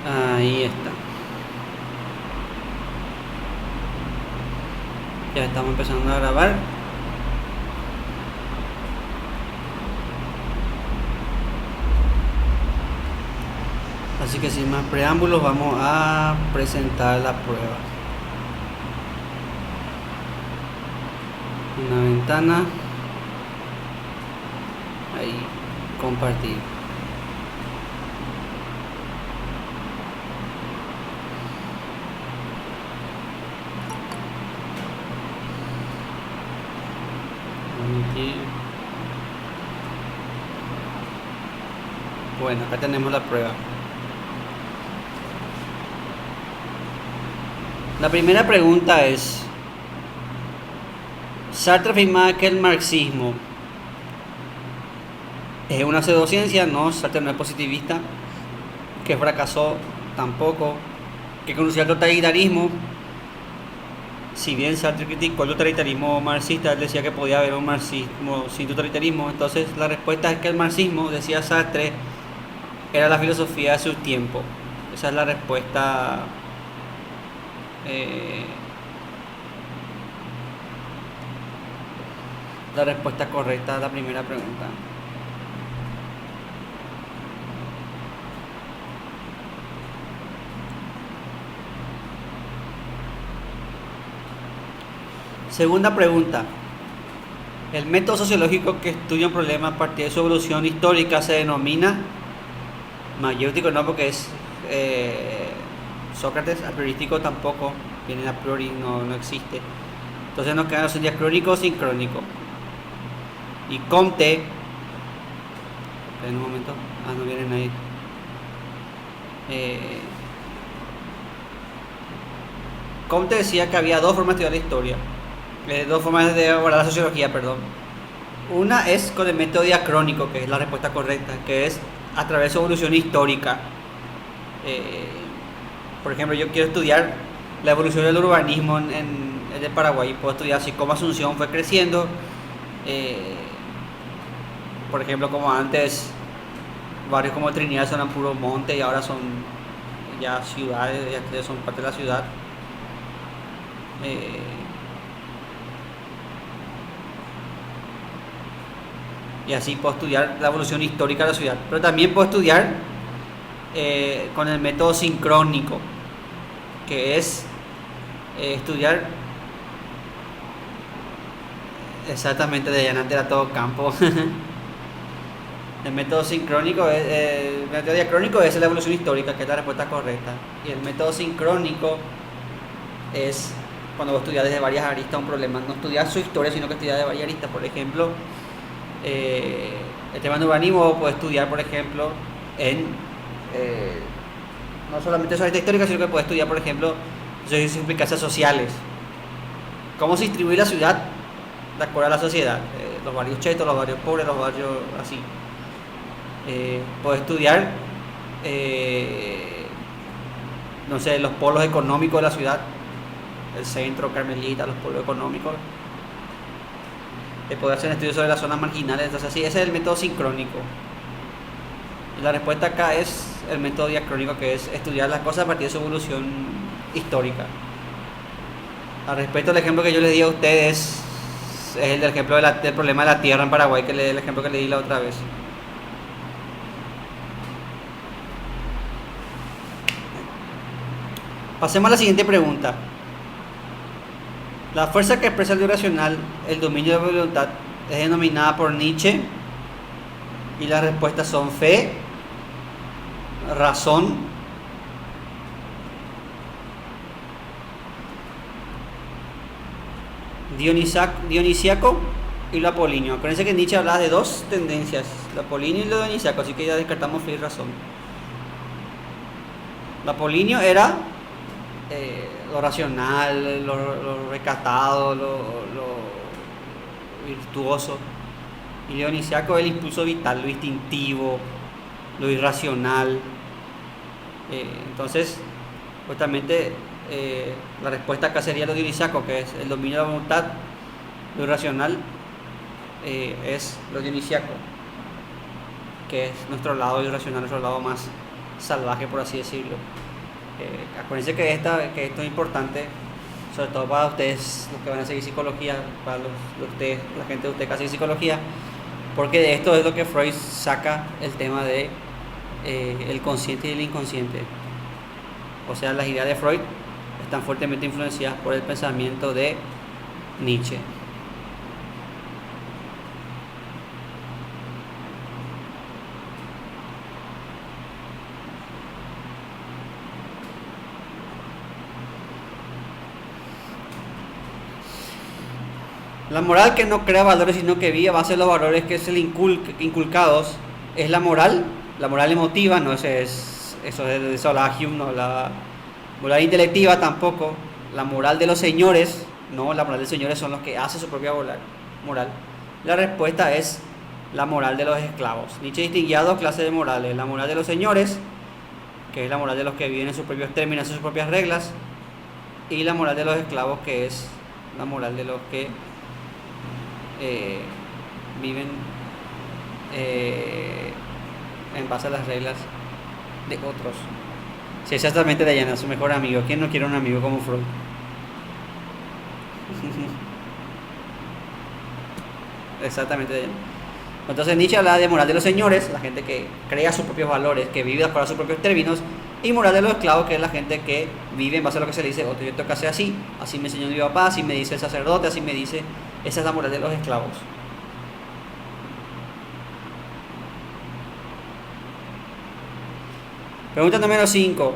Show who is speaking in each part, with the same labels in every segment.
Speaker 1: Ahí está. Ya estamos empezando a grabar. Así que sin más preámbulos vamos a presentar la prueba. Una ventana. Ahí, compartir. Bueno, acá tenemos la prueba. La primera pregunta es: Sartre afirmaba que el marxismo es una pseudociencia. No, Sartre no es positivista. Que fracasó, tampoco. Que conocía el totalitarismo. Si bien Sartre criticó el totalitarismo marxista, él decía que podía haber un marxismo sin totalitarismo. Entonces la respuesta es que el marxismo, decía Sartre, era la filosofía de su tiempo. Esa es la respuesta. La respuesta correcta a la primera pregunta. Segunda pregunta: el método sociológico que estudia un problema a partir de su evolución histórica se denomina mayéutico. No, porque es Sócrates. A priorístico tampoco, viene a priori, no existe. Entonces nos quedan los diacrónico o sincrónico. Y Comte, en un momento, no viene nadie. Comte decía que había dos formas de estudiar la historia, dos formas de abordar la sociología, perdón. Una es con el método diacrónico, que es la respuesta correcta, que es a través de su evolución histórica. Por ejemplo, yo quiero estudiar la evolución del urbanismo en el Paraguay. Puedo estudiar así cómo Asunción fue creciendo. Por ejemplo, como antes barrios como Trinidad son puro monte y ahora son ya ciudades, ya son parte de la ciudad. Y así puedo estudiar la evolución histórica de la ciudad. Pero también puedo estudiar con el método sincrónico, que es estudiar exactamente de llanante a todo campo. El método sincrónico el método diacrónico es la evolución histórica, que es la respuesta correcta. Y el método sincrónico es cuando vos estudias desde varias aristas un problema. No estudias su historia, sino que estudias de varias aristas. Por ejemplo, el tema de urbanismo puedes estudiar, por ejemplo, en no solamente su arista histórica, sino que puedes estudiar, por ejemplo, sus implicancias sociales. Cómo se distribuye la ciudad de acuerdo a la sociedad. Los barrios chetos, los barrios pobres, los barrios así. Puedes estudiar, no sé, los polos económicos de la ciudad, el centro, Carmelita, los polos económicos. Poder hacer estudios sobre las zonas marginales. Entonces así, ese es el método sincrónico. Y la respuesta acá es el método diacrónico, que es estudiar las cosas a partir de su evolución histórica. Al respecto, el ejemplo que yo les di a ustedes es el del ejemplo del problema de la tierra en Paraguay, que el ejemplo que le di la otra vez. Pasemos a la siguiente pregunta. La fuerza que expresa lo irracional, el dominio de la voluntad, es denominada por Nietzsche, y las respuestas son fe, razón, dionisiaco y lo apolíneo. Acuérdense que Nietzsche hablaba de dos tendencias, lo apolíneo y lo dionisiaco, así que ya descartamos fe y razón. Lo apolíneo era lo racional, lo recatado, lo virtuoso. Y dionisiaco es el impulso vital, lo instintivo, lo irracional. Entonces, justamente la respuesta acá sería lo dionisiaco, que es el dominio de la voluntad. Lo irracional es lo dionisiaco, que es nuestro lado irracional, nuestro lado más salvaje, por así decirlo. Acuérdense que esto es importante, sobre todo para ustedes, los que van a seguir psicología, para la gente de ustedes que hace psicología, porque de esto es lo que Freud saca el tema de el consciente y el inconsciente. O sea, las ideas de Freud están fuertemente influenciadas por el pensamiento de Nietzsche. La moral que no crea valores, sino que vive a base de los valores que se le inculcados, es la moral emotiva, no eso la Hume, no, la moral intelectiva tampoco, la moral de los señores, no, la moral de los señores son los que hacen su propia moral. La respuesta es la moral de los esclavos. Nietzsche distinguía dos clases de morales: la moral de los señores, que es la moral de los que viven en sus propios términos, en sus propias reglas, y la moral de los esclavos, que es la moral de los que viven en base a las reglas de otros. Sí, exactamente, Dayana, su mejor amigo. ¿Quién no quiere un amigo como Freud? Exactamente, Dayana. Entonces Nietzsche habla de moral de los señores, la gente que crea sus propios valores, que vive para sus propios términos, y moral de los esclavos, que es la gente que vive en base a lo que se le dice: yo tengo que hacer así me enseñó mi papá, así me dice el sacerdote, así me dice. Esa es la moral de los esclavos. Pregunta número 5.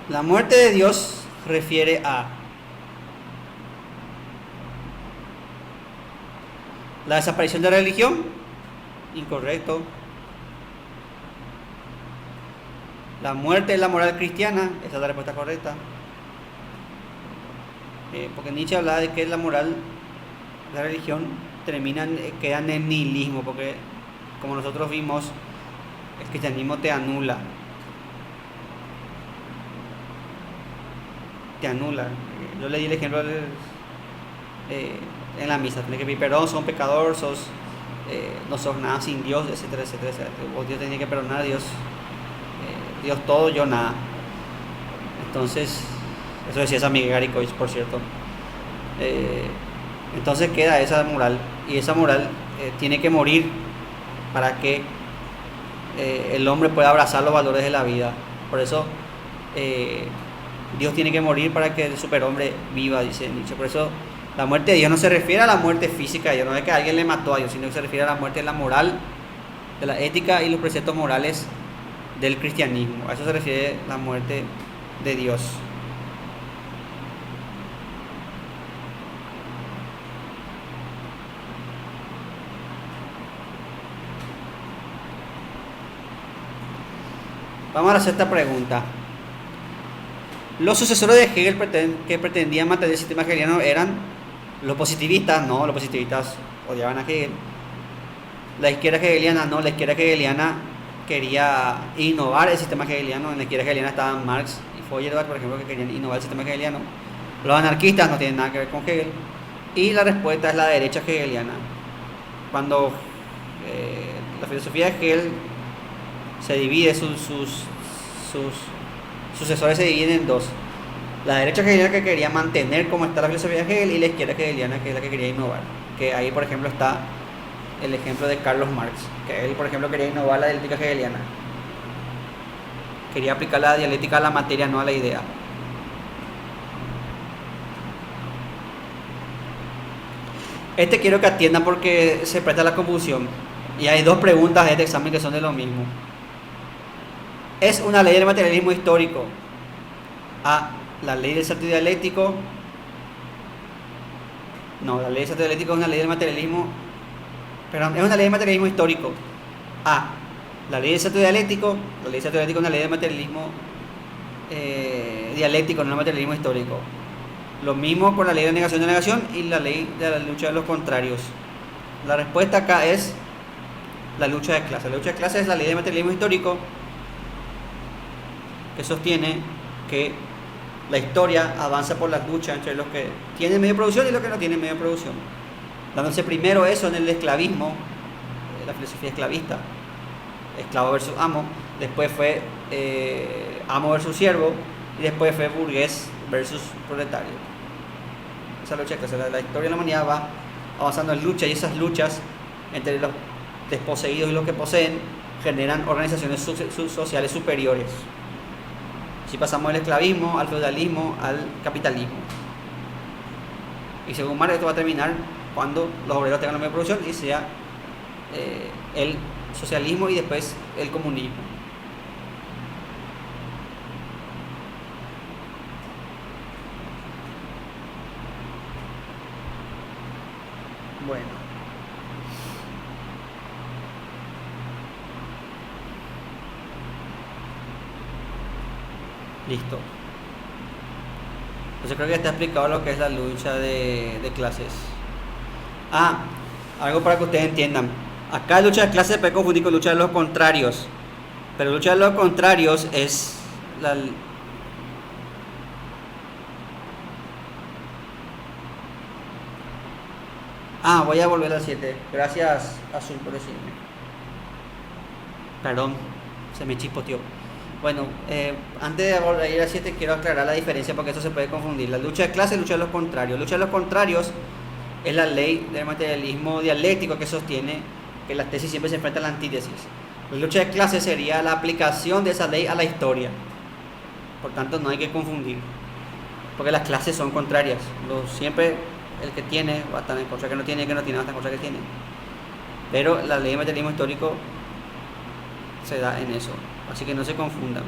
Speaker 1: La muerte de Dios refiere a la desaparición de la religión. Incorrecto. La muerte es la moral cristiana. Esa es la respuesta correcta. Porque Nietzsche hablaba de que la moral de la religión quedan en nihilismo, porque como nosotros vimos, el cristianismo te anula. Yo le di el ejemplo en la misa: tienes que pedir perdón, sos un pecador, no sos nada sin Dios, etcétera, etcétera, etcétera. Vos Dios tenés que perdonar, Dios todo, yo nada. Entonces, eso decía San Miguel Garicoich, por cierto. Entonces queda esa moral, y esa moral tiene que morir para que el hombre pueda abrazar los valores de la vida. Por eso Dios tiene que morir para que el superhombre viva, dice Nietzsche. Por eso la muerte de Dios no se refiere a la muerte física de Dios, no es que alguien le mató a Dios, sino que se refiere a la muerte de la moral, de la ética y los preceptos morales del cristianismo. A eso se refiere la muerte de Dios. Vamos a hacer esta pregunta. Los sucesores de Hegel que pretendían mantener el sistema hegeliano eran los positivistas. No, los positivistas odiaban a Hegel. La izquierda hegeliana, no, la izquierda hegeliana quería innovar el sistema hegeliano. En la izquierda hegeliana estaban Marx y Feuerbach, por ejemplo, que querían innovar el sistema hegeliano. Los anarquistas no tienen nada que ver con Hegel. Y la respuesta es la derecha hegeliana. Cuando la filosofía de Hegel se divide, sus sucesores se dividen en dos: la derecha hegeliana, que quería mantener como está la filosofía de Hegel, y la izquierda hegeliana, que es la que quería innovar. Que ahí, por ejemplo, está el ejemplo de Carlos Marx, que él, por ejemplo, quería innovar la dialéctica hegeliana, quería aplicar la dialéctica a la materia, no a la idea. Quiero que atiendan porque se presta la confusión, y hay dos preguntas de este examen que son de lo mismo. ¿Es una ley del materialismo histórico a la ley del salto dialéctico? No, la ley del salto dialéctico es una ley del materialismo, perdón, es una ley del materialismo histórico. A la ley del salto dialéctico. La ley del salto dialéctico es una ley del materialismo dialéctico, no el materialismo histórico. Lo mismo con la ley de negación de negación y la ley de la lucha de los contrarios. La respuesta acá es la lucha de clases. La lucha de clases es la ley de materialismo histórico, que sostiene que la historia avanza por las luchas entre los que tienen medio de producción y los que no tienen medio de producción, dándose primero eso en el esclavismo, la filosofía esclavista, esclavo versus amo, después fue amo versus siervo, y después fue burgués versus proletario. Esa lucha, que la historia de la humanidad va avanzando en lucha, y esas luchas entre los desposeídos y los que poseen generan organizaciones sociales superiores. Si pasamos del esclavismo al feudalismo al capitalismo. Y según Marx, esto va a terminar cuando los obreros tengan la media producción y sea el socialismo y después el comunismo. Bueno. Listo. Entonces creo que está explicado lo que es la lucha de clases. Algo para que ustedes entiendan. Acá lucha de clases se puede confundir con lucha de los contrarios. Pero lucha de los contrarios es la... voy a volver al 7. Gracias, Azul, por decirme. Perdón, se me chispoteó. Bueno, antes de ir al 7 quiero aclarar la diferencia porque eso se puede confundir. La lucha de clases y lucha de los contrarios. Lucha de los contrarios es la ley del materialismo dialéctico que sostiene que las tesis siempre se enfrentan a la antítesis. La lucha de clases sería la aplicación de esa ley a la historia. Por tanto, no hay que confundir, porque las clases son contrarias. Siempre el que tiene va a estar en contra que no tiene, el que no tiene va a estar en contra que tiene. Pero la ley del materialismo histórico se da en eso. Así que no se confundan.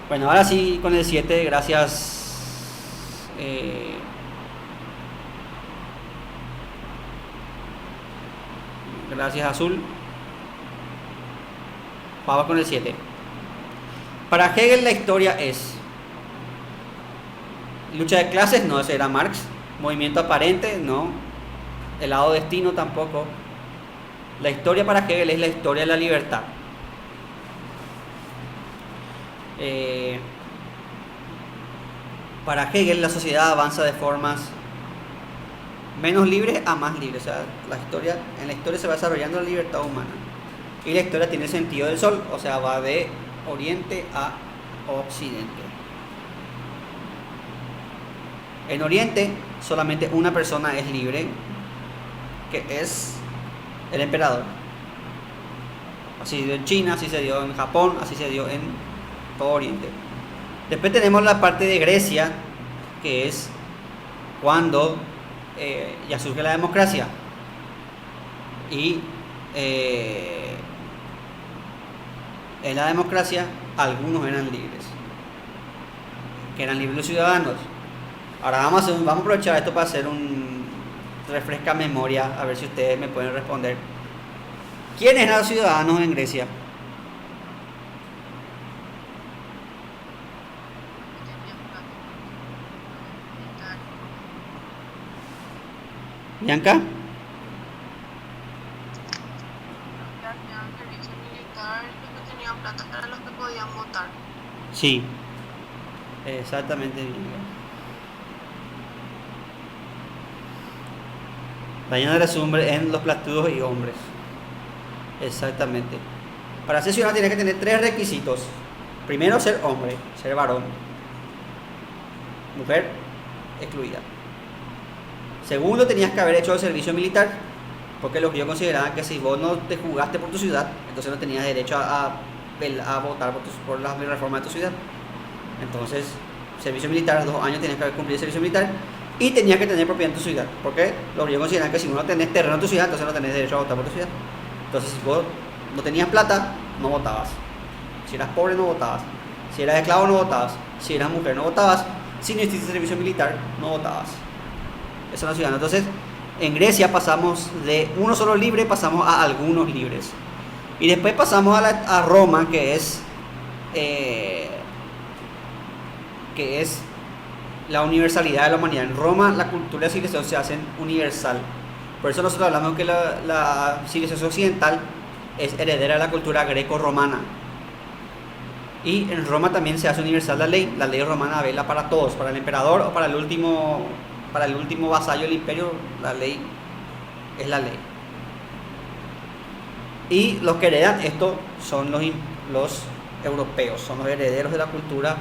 Speaker 1: Bueno, ahora sí con el 7, gracias. Gracias, Azul. Vamos con el 7. Para Hegel la historia es lucha de clases, no, ese era Marx. Movimiento aparente, no. Helado destino, tampoco. La historia para Hegel es la historia de la libertad. Para Hegel la sociedad avanza de formas menos libres a más libres. O sea, en la historia se va desarrollando la libertad humana. Y la historia tiene el sentido del sol, o sea, va de oriente a occidente. En Oriente solamente una persona es libre, que es el emperador. Así se dio en China, así se dio en Japón, así se dio en todo Oriente. Después tenemos la parte de Grecia, que es cuando ya surge la democracia. Y en la democracia algunos eran libres, que eran libres los ciudadanos. Ahora vamos a aprovechar esto para hacer un refresca memoria, a ver si ustedes me pueden responder. ¿Quiénes eran los ciudadanos en Grecia? ¿Bianca? Sí, exactamente. Dañando la sumbre en los platudos y hombres. Exactamente. Para ser ciudadano tienes que tener 3 requisitos. Primero, ser hombre, ser varón. Mujer, excluida. Segundo, tenías que haber hecho el servicio militar, porque los judíos consideraban que si vos no te jugaste por tu ciudad, entonces no tenías derecho a votar por la reforma de tu ciudad. Entonces, servicio militar, 2 años tenías que haber cumplido el servicio militar y tenías que tener propiedad en tu ciudad, porque los judíos consideraban que si no tenés terreno en tu ciudad, entonces no tenés derecho a votar por tu ciudad. Entonces, si vos no tenías plata, no votabas. Si eras pobre, no votabas. Si eras esclavo, no votabas. Si eras mujer, no votabas. Si no hiciste servicio militar, no votabas. Eso no es ciudadano. Entonces, en Grecia pasamos de uno solo libre, pasamos a algunos libres. Y después pasamos a Roma, que es la universalidad de la humanidad. En Roma la cultura y la civilización se hacen universal. Por eso nosotros hablamos que la civilización occidental es heredera de la cultura greco-romana. Y en Roma también se hace universal la ley. La ley romana vela para todos, para el emperador o para el último para el último vasallo del imperio, la ley es la ley. Y los que heredan esto son los europeos, son los herederos de la cultura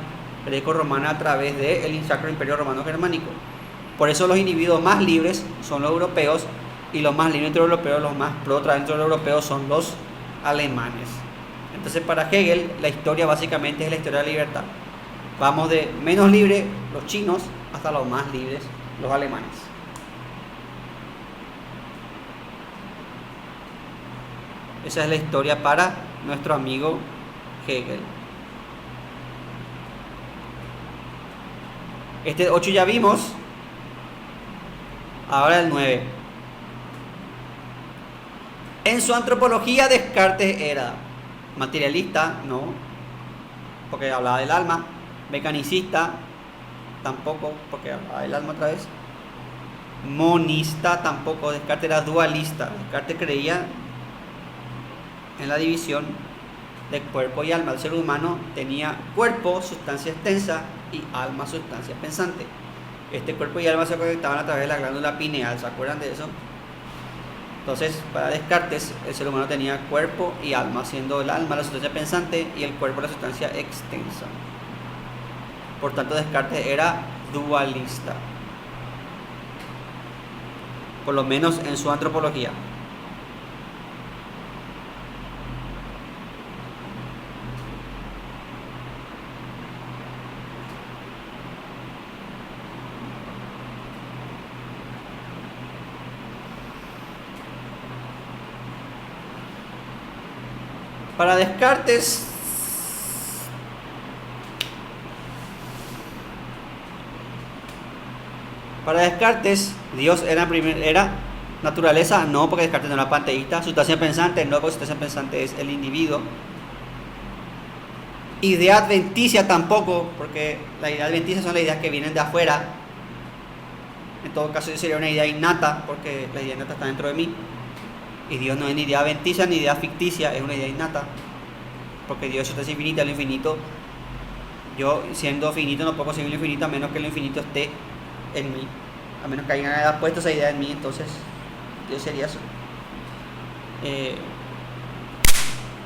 Speaker 1: greco-romana a través del Sacro Imperio Romano Germánico. Por eso los individuos más libres son los europeos, y los más libres entre los europeos, los más pro dentro de los europeos son los alemanes. Entonces, para Hegel, la historia básicamente es la historia de la libertad. Vamos de menos libres, los chinos, hasta los más libres, los alemanes. Esa es la historia para nuestro amigo Hegel. Este 8 ya vimos. Ahora el 9. En su antropología, Descartes era materialista, no, porque hablaba del alma. Mecanicista, tampoco, porque hablaba del alma otra vez. Monista, tampoco. Descartes era dualista. Descartes creía en la división de cuerpo y alma. El ser humano tenía cuerpo, sustancia extensa, y alma, sustancia pensante. Este cuerpo y alma se conectaban a través de la glándula pineal, ¿se acuerdan de eso? Entonces, para Descartes, el ser humano tenía cuerpo y alma, siendo el alma la sustancia pensante y el cuerpo la sustancia extensa. Por tanto, Descartes era dualista, por lo menos en su antropología. Para Descartes, Dios era naturaleza, no, porque Descartes no era panteísta. Sustancia pensante, no, porque sustancia pensante es el individuo. Idea adventicia, tampoco, porque la idea adventicia son las ideas que vienen de afuera. En todo caso, sería una idea innata, porque la idea innata está dentro de mí. Y Dios no es ni idea adventicia ni idea ficticia, es una idea innata. Porque Dios es sustancia infinita, lo infinito. Yo, siendo finito, no puedo conseguir lo infinito a menos que lo infinito esté en mí. A menos que alguien haya puesto esa idea en mí, entonces Dios sería eso.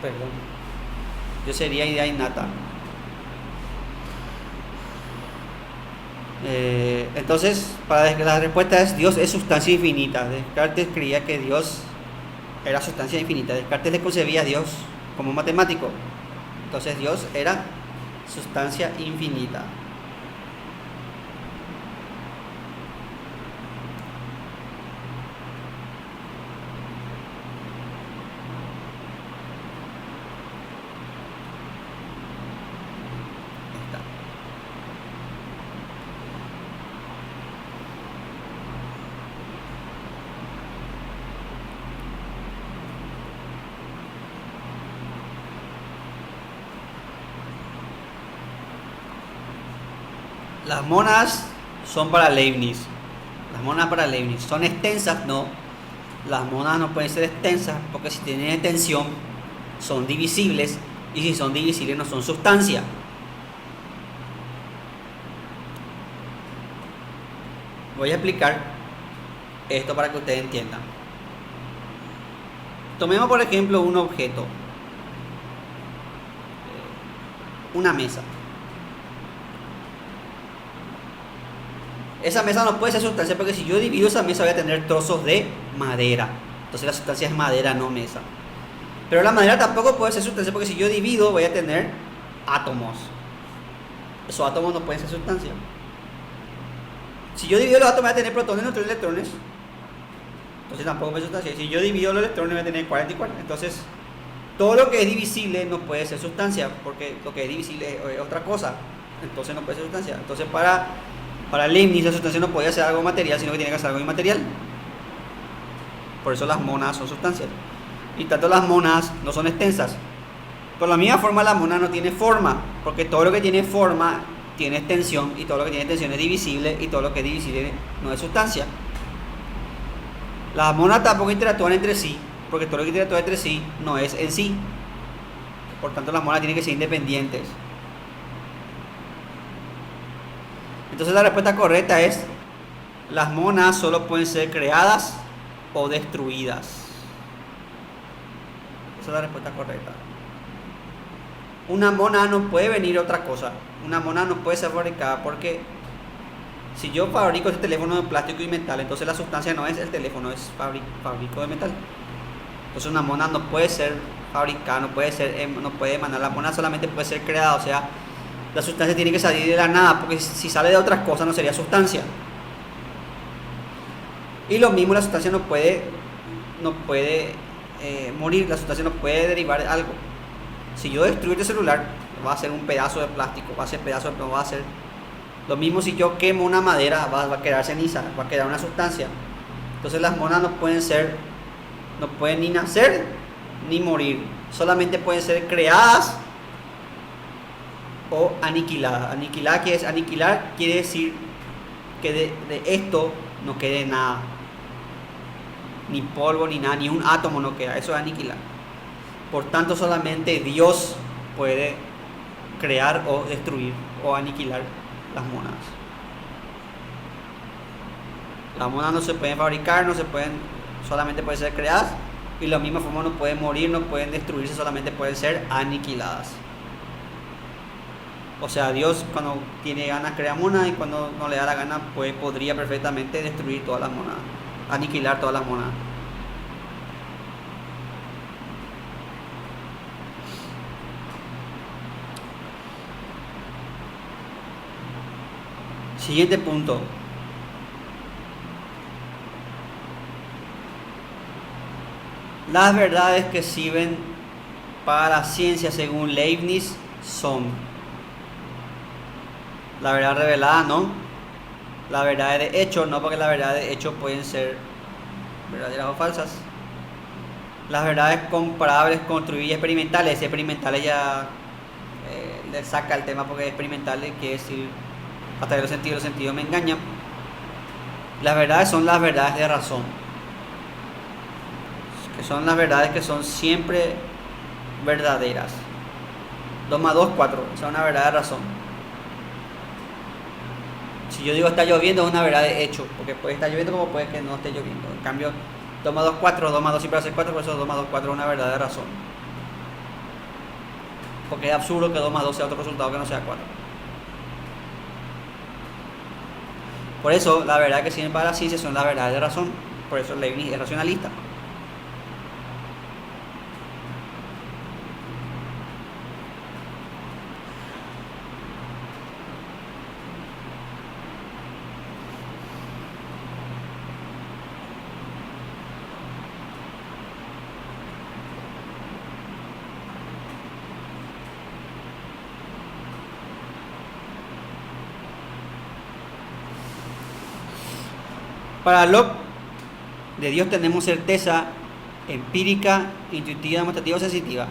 Speaker 1: Perdón. Dios sería idea innata. Entonces, la respuesta es: Dios es sustancia infinita. Descartes creía que Dios era sustancia infinita. Descartes le concebía a Dios como matemático. Entonces Dios era sustancia infinita. Las monas son para Leibniz. Las monas para Leibniz son extensas, no. Las monas no pueden ser extensas porque si tienen extensión son divisibles, y si son divisibles no son sustancia. Voy a explicar esto para que ustedes entiendan. Tomemos por ejemplo un objeto, una mesa. Esa mesa no puede ser sustancia porque si yo divido esa mesa voy a tener trozos de madera. Entonces la sustancia es madera, no mesa. Pero la madera tampoco puede ser sustancia porque si yo divido voy a tener átomos. Esos átomos no pueden ser sustancia. Si yo divido los átomos voy a tener protones, neutrones y electrones. Entonces tampoco puede ser sustancia. Si yo divido los electrones voy a tener 40 y 40. Entonces todo lo que es divisible no puede ser sustancia porque lo que es divisible es otra cosa. Entonces no puede ser sustancia. Entonces para Leibniz la sustancia no podía ser algo material, sino que tiene que ser algo inmaterial. Por eso las monas son sustancias. Y tanto las monas no son extensas. Por la misma forma la mona no tiene forma, porque todo lo que tiene forma tiene extensión, y todo lo que tiene extensión es divisible, y todo lo que es divisible no es sustancia. Las monas tampoco interactúan entre sí, porque todo lo que interactúa entre sí no es en sí. Por tanto las monas tienen que ser independientes. Entonces la respuesta correcta es Las monas solo pueden ser creadas o destruidas. Esa es la respuesta correcta. Una mona no puede venir otra cosa. Una mona no puede ser fabricada porque si yo fabrico este teléfono de plástico y metal, entonces la sustancia no es el teléfono, es fabrico de metal. Entonces una mona no puede ser fabricada, no puede emanar. La mona solamente puede ser creada, o sea, la sustancia tiene que salir de la nada, porque si sale de otras cosas no sería sustancia. Y lo mismo, la sustancia no puede morir, la sustancia no puede derivar de algo. Si yo destruyo este celular, va a ser un pedazo de plástico, no va a ser lo mismo. Si yo quemo una madera, va a quedar ceniza, va a quedar una sustancia. Entonces las monas no pueden ni nacer ni morir, solamente pueden ser creadas o aniquiladas. Aniquilar quiere decir que de esto no quede nada, ni polvo ni nada, ni un átomo no queda. Eso es aniquilar. Por tanto, solamente Dios puede crear o destruir o aniquilar las monadas. Las monadas no se pueden fabricar, solamente pueden ser creadas, y de la misma forma no pueden morir, no pueden destruirse, solamente pueden ser aniquiladas. O sea, Dios cuando tiene ganas crea monadas, y cuando no le da la gana podría perfectamente destruir todas las monadas, aniquilar todas las monadas. Siguiente punto. Las verdades que sirven para la ciencia según Leibniz son la verdad revelada, no. La verdad de hecho, no, porque las verdades de hecho pueden ser verdaderas o falsas. Las verdades comparables, construidas y experimentales. Experimentales ya le saca el tema, porque experimentales quiere decir hasta que los sentidos me engañan. Las verdades son las verdades de razón, que son las verdades que son siempre verdaderas. 2 más 2, 4, esa es una verdad de razón. Si yo digo está lloviendo, es una verdad de hecho, porque puede estar lloviendo como puede que no esté lloviendo. En cambio, 2 más 2, 4, 2 más 2 siempre va a ser 4, por eso 2 más 2, 4 es una verdad de razón. Porque es absurdo que 2 más 2 sea otro resultado que no sea 4. Por eso, la verdad que sirven para la ciencia son las verdades de razón. Por eso Leibniz es racionalista. Para Locke, de Dios tenemos certeza empírica, intuitiva, demostrativa o sensitiva.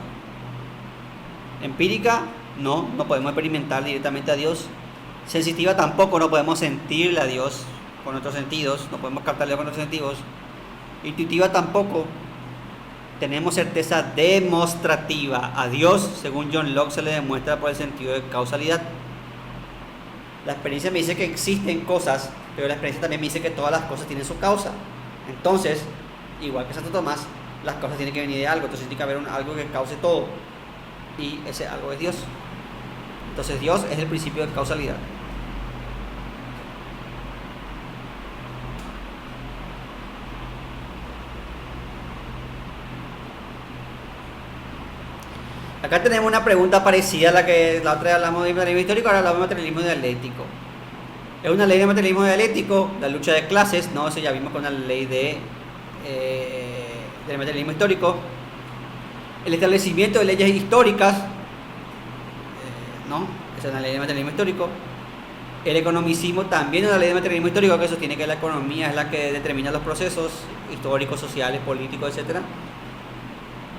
Speaker 1: Empírica, no podemos experimentar directamente a Dios. Sensitiva tampoco, no podemos sentirle a Dios con nuestros sentidos, no podemos captarle con nuestros sentidos. Intuitiva tampoco. Tenemos certeza demostrativa. A Dios, según John Locke, se le demuestra por el sentido de causalidad. La experiencia me dice que existen cosas, pero la experiencia también me dice que todas las cosas tienen su causa. Entonces, igual que Santo Tomás, las causas tienen que venir de algo. Entonces tiene que haber algo que cause todo, y ese algo es Dios. Entonces Dios es el principio de causalidad. Acá tenemos una pregunta parecida a la que la otra vez hablamos de materialismo histórico, ahora hablamos de materialismo dialéctico. Es una ley de materialismo dialéctico, la lucha de clases, no, eso ya vimos con la ley del materialismo histórico. El establecimiento de leyes históricas, no, esa es una ley de materialismo histórico. El economicismo también es una ley de materialismo histórico, que sostiene que la economía es la que determina los procesos históricos, sociales, políticos, etc.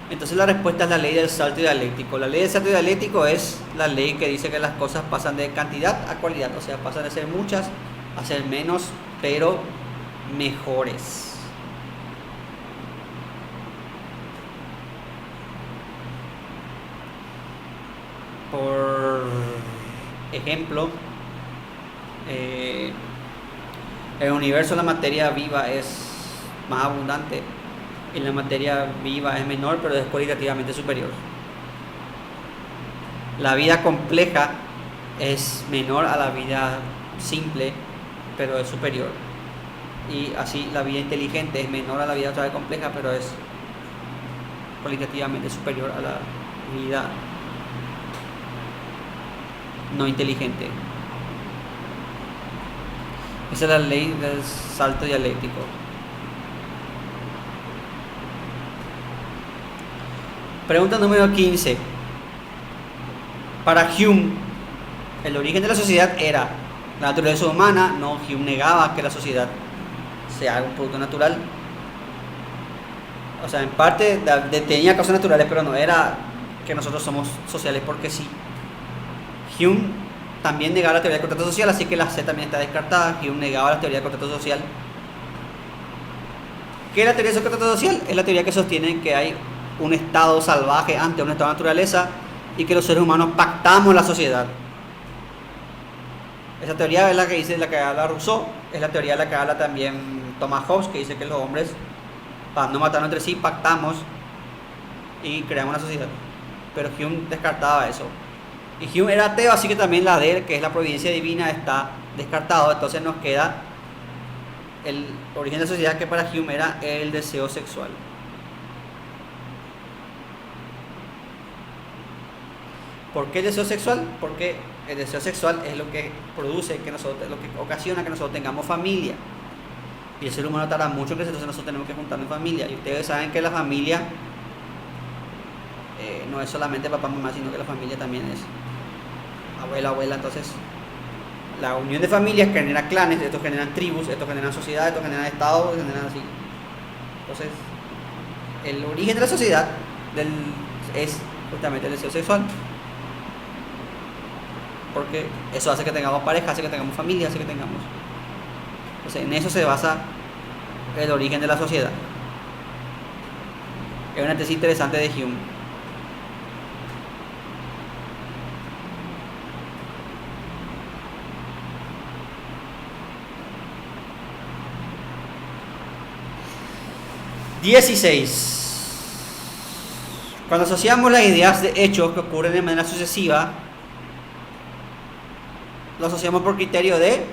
Speaker 1: Entonces la respuesta es la ley del salto dialéctico. La ley del salto dialéctico es la ley que dice que las cosas pasan de cantidad a cualidad, o sea, pasan de ser muchas a ser menos, pero mejores. Por ejemplo, En el universo la materia viva es más abundante y la materia viva es menor, pero es cualitativamente superior. La vida compleja es menor a la vida simple, pero es superior. Y así la vida inteligente es menor a la vida otra vez compleja, pero es cualitativamente superior a la vida no inteligente. Esa es la ley del salto dialéctico. Pregunta número 15. Para Hume, el origen de la sociedad era la naturaleza humana. No, Hume negaba que la sociedad sea un producto natural. O sea, en parte tenía causas naturales, pero no era que nosotros somos sociales porque sí. Hume también negaba la teoría del contrato social, así que la C también está descartada. Hume negaba la teoría del contrato social. ¿Qué es la teoría del contrato social? Es la teoría que sostiene que hay un estado salvaje ante un estado de naturaleza y que los seres humanos pactamos la sociedad. Esa teoría es la que dice, la que habla Rousseau, es la teoría de la que habla también Thomas Hobbes, que dice que los hombres, para no matarnos entre sí, pactamos y creamos una sociedad. Pero Hume descartaba eso. Y Hume era ateo, así que también la de él, que es la providencia divina, está descartado. Entonces nos queda el origen de la sociedad, que para Hume era el deseo sexual. ¿Por qué el deseo sexual? Porque el deseo sexual es lo que produce, lo que ocasiona que nosotros tengamos familia. Y el ser humano tarda mucho en crecer, entonces nosotros tenemos que juntarnos en familia. Y ustedes saben que la familia no es solamente papá, mamá, sino que la familia también es abuela. Entonces, la unión de familias genera clanes, estos generan tribus, estos generan sociedades, estos generan estados, generan así. Entonces, el origen de la sociedad es justamente el deseo sexual. Porque eso hace que tengamos pareja, hace que tengamos familia, hace que tengamos... Entonces, en eso se basa el origen de la sociedad. Es una tesis interesante de Hume. Cuando asociamos las ideas de hechos que ocurren de manera sucesiva, lo asociamos por criterio de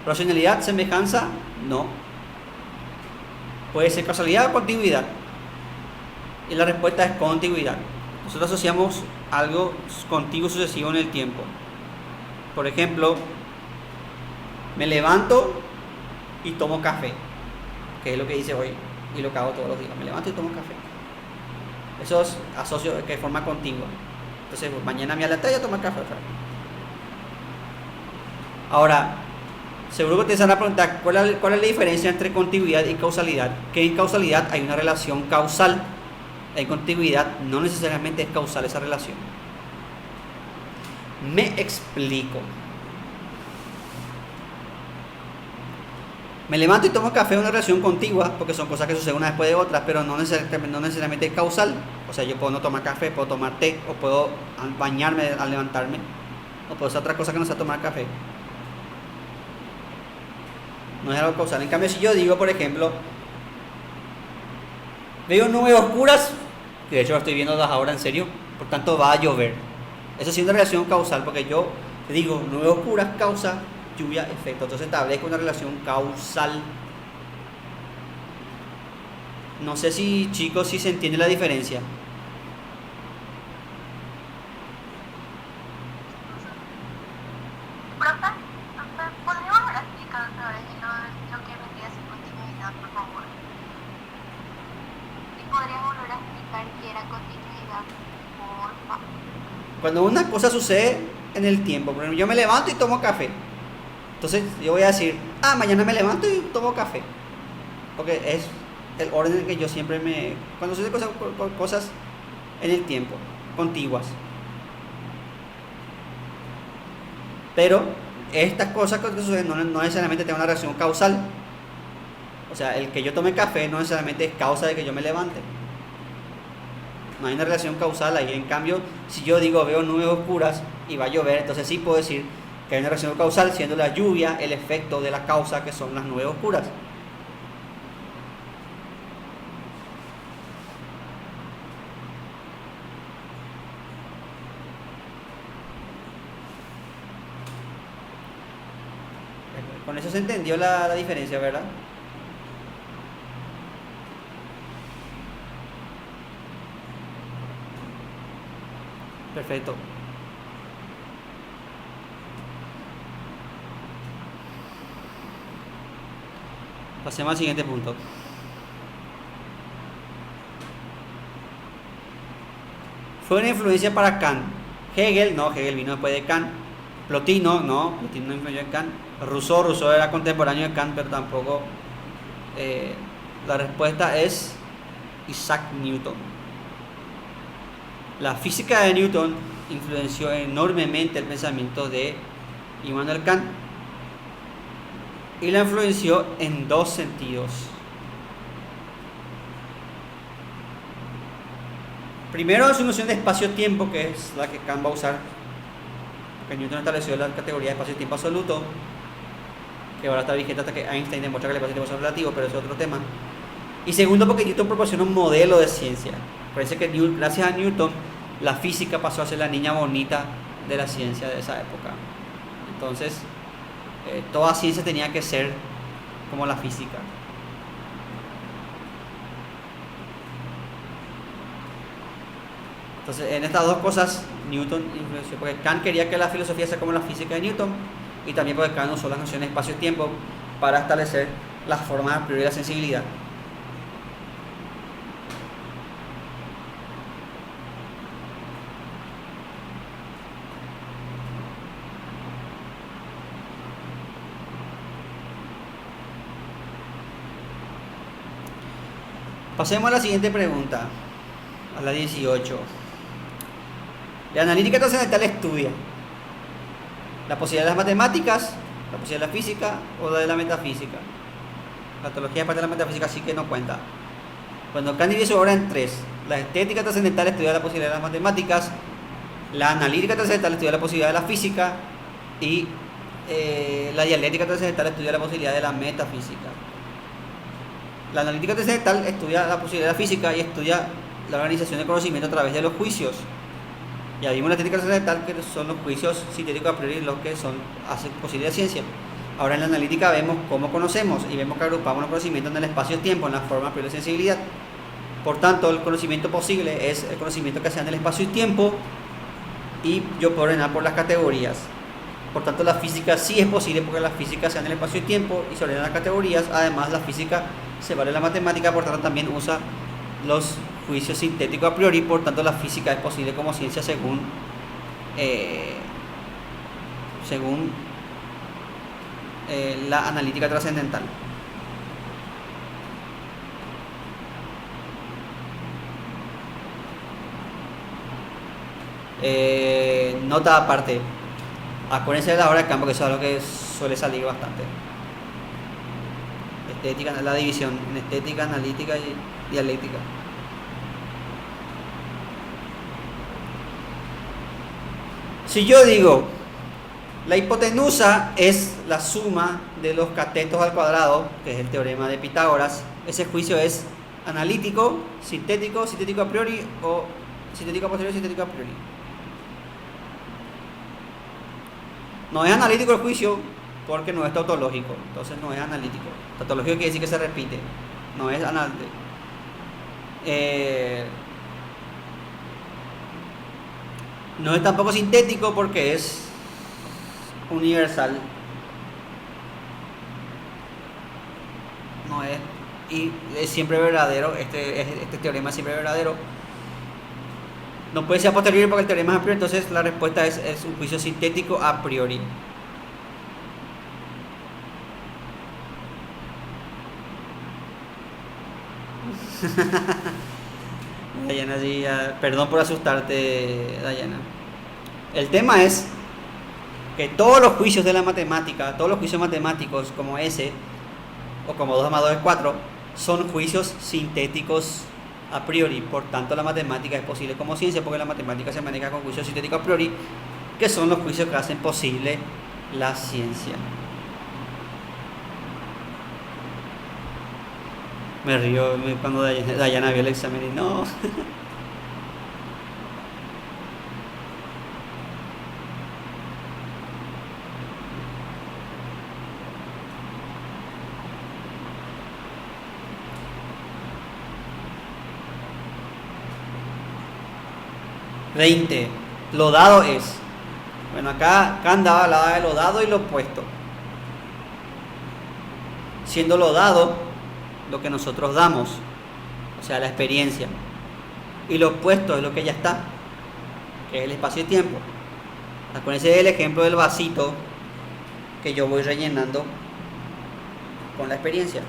Speaker 1: racionalidad, semejanza, no. Puede ser causalidad o contigüidad. Y la respuesta es contigüidad. Nosotros asociamos algo contiguo sucesivo en el tiempo. Por ejemplo, me levanto y tomo café, que es lo que hice hoy y lo que hago todos los días. Me levanto y tomo café. Eso es asocio que es forma contigua. Entonces, mañana me alenté y a tomar café otra vez. Ahora, seguro que ustedes van a preguntar ¿cuál es la diferencia entre contigüidad y causalidad? Que en causalidad hay una relación causal. En contigüidad no necesariamente es causal esa relación. Me explico. Me levanto y tomo café, es una relación contigua, porque son cosas que suceden una después de otras, pero no necesariamente es causal. O sea, yo puedo no tomar café, puedo tomar té, o puedo bañarme al levantarme, o puedo hacer otra cosa que no sea tomar café. No es algo causal. En cambio, si yo digo, por ejemplo, veo nubes oscuras, y de hecho lo estoy viendo ahora en serio, por tanto va a llover. Eso sí es una relación causal, porque yo digo nubes oscuras causa lluvia efecto. Entonces establezco una relación causal. No sé si, chicos, si se entiende la diferencia.
Speaker 2: ¿Podríamos explicar otra vez lo que vendría a ser continuidad, por favor? ¿Y podrías volver a explicar qué era continuidad, por favor?
Speaker 1: Cuando una cosa sucede en el tiempo, por ejemplo, yo me levanto y tomo café. Entonces yo voy a decir, mañana me levanto y tomo café. Porque es el orden en que yo siempre cuando suceden cosas en el tiempo, contiguas. Pero estas cosas que suceden no necesariamente tienen una relación causal. O sea, el que yo tome café no necesariamente es causa de que yo me levante. No hay una relación causal ahí. En cambio, si yo digo veo nubes oscuras y va a llover, entonces sí puedo decir que hay una relación causal, siendo la lluvia el efecto de la causa, que son las nubes oscuras. Con eso se entendió la diferencia, ¿verdad? Perfecto. Pasemos al siguiente punto. Fue una influencia para Kant. Hegel, no, Hegel vino después de Kant. Plotino, no, Plotino no influyó en Kant. Rousseau era contemporáneo de Kant, pero tampoco. La respuesta es Isaac Newton. La física de Newton influenció enormemente el pensamiento de Immanuel Kant, y la influenció en dos sentidos. Primero, su noción de espacio-tiempo, que es la que Kant va a usar, porque Newton estableció la categoría de espacio-tiempo absoluto, que ahora está vigente hasta que Einstein demuestra que el espacio-tiempo es relativo, pero es otro tema. Y segundo, porque Newton proporciona un modelo de ciencia. Parece que gracias a Newton la física pasó a ser la niña bonita de la ciencia de esa época. Entonces, toda ciencia tenía que ser como la física. Entonces, en estas dos cosas Newton influenció, porque Kant quería que la filosofía sea como la física de Newton, y también porque Kant usó las nociones de espacio y tiempo para establecer las formas a priori de la sensibilidad. Pasemos a la siguiente pregunta, a la 18. La analítica trascendental estudia la posibilidad de las matemáticas, la posibilidad de la física o la de la metafísica. La teología es parte de la metafísica, así que no cuenta. Cuando Kant divide su obra en tres: la estética trascendental estudia la posibilidad de las matemáticas, la analítica trascendental estudia la posibilidad de la física, y la dialéctica trascendental estudia la posibilidad de la metafísica. La analítica trascendental estudia la posibilidad de la física y estudia la organización del conocimiento a través de los juicios. Ya vimos la estética trascendental, que son los juicios sintéticos a priori los que hacen posible la ciencia. Ahora en la analítica vemos cómo conocemos y vemos que agrupamos los conocimientos en el espacio-tiempo, en la forma a priori de sensibilidad. Por tanto, el conocimiento posible es el conocimiento que sea en el espacio y tiempo, y yo puedo ordenar por las categorías. Por tanto, la física sí es posible porque la física sea en el espacio y tiempo y se ordenan las categorías. Además, la física se vale la matemática, por tanto también usa los juicios sintéticos a priori. Por tanto, la física es posible como ciencia según la analítica trascendental. Nota aparte, acuérdense de la hora de campo, que eso es algo que suele salir bastante. Estética, la división en estética, analítica y dialéctica. Si yo digo la hipotenusa es la suma de los catetos al cuadrado, que es el teorema de Pitágoras, ese juicio es analítico, sintético, sintético a priori, o sintético a posteriori, sintético a priori. No es analítico el juicio porque no es tautológico, entonces no es analítico. Tautológico quiere decir que se repite, no es analítico. No es tampoco sintético porque es universal. No es, y es siempre verdadero, este teorema es siempre verdadero. No puede ser a posteriori porque el teorema es a priori, entonces la respuesta es un juicio sintético a priori. Dayana, sí, perdón por asustarte, Dayana. El tema es que todos los juicios de la matemática, todos los juicios matemáticos como ese, o como 2 más 2 es 4, son juicios sintéticos a priori. Por tanto, la matemática es posible como ciencia porque la matemática se maneja con juicios sintéticos a priori, que son los juicios que hacen posible la ciencia. Me río cuando Dayana vio el examen y no. 20. Lo dado es. Bueno, acá andaba hablaba de lo dado y lo opuesto. Siendo lo dado lo que nosotros damos, o sea, la experiencia. Y lo opuesto es lo que ya está, que es el espacio y tiempo. Acuérdense del ejemplo del vasito que yo voy rellenando con la experiencia.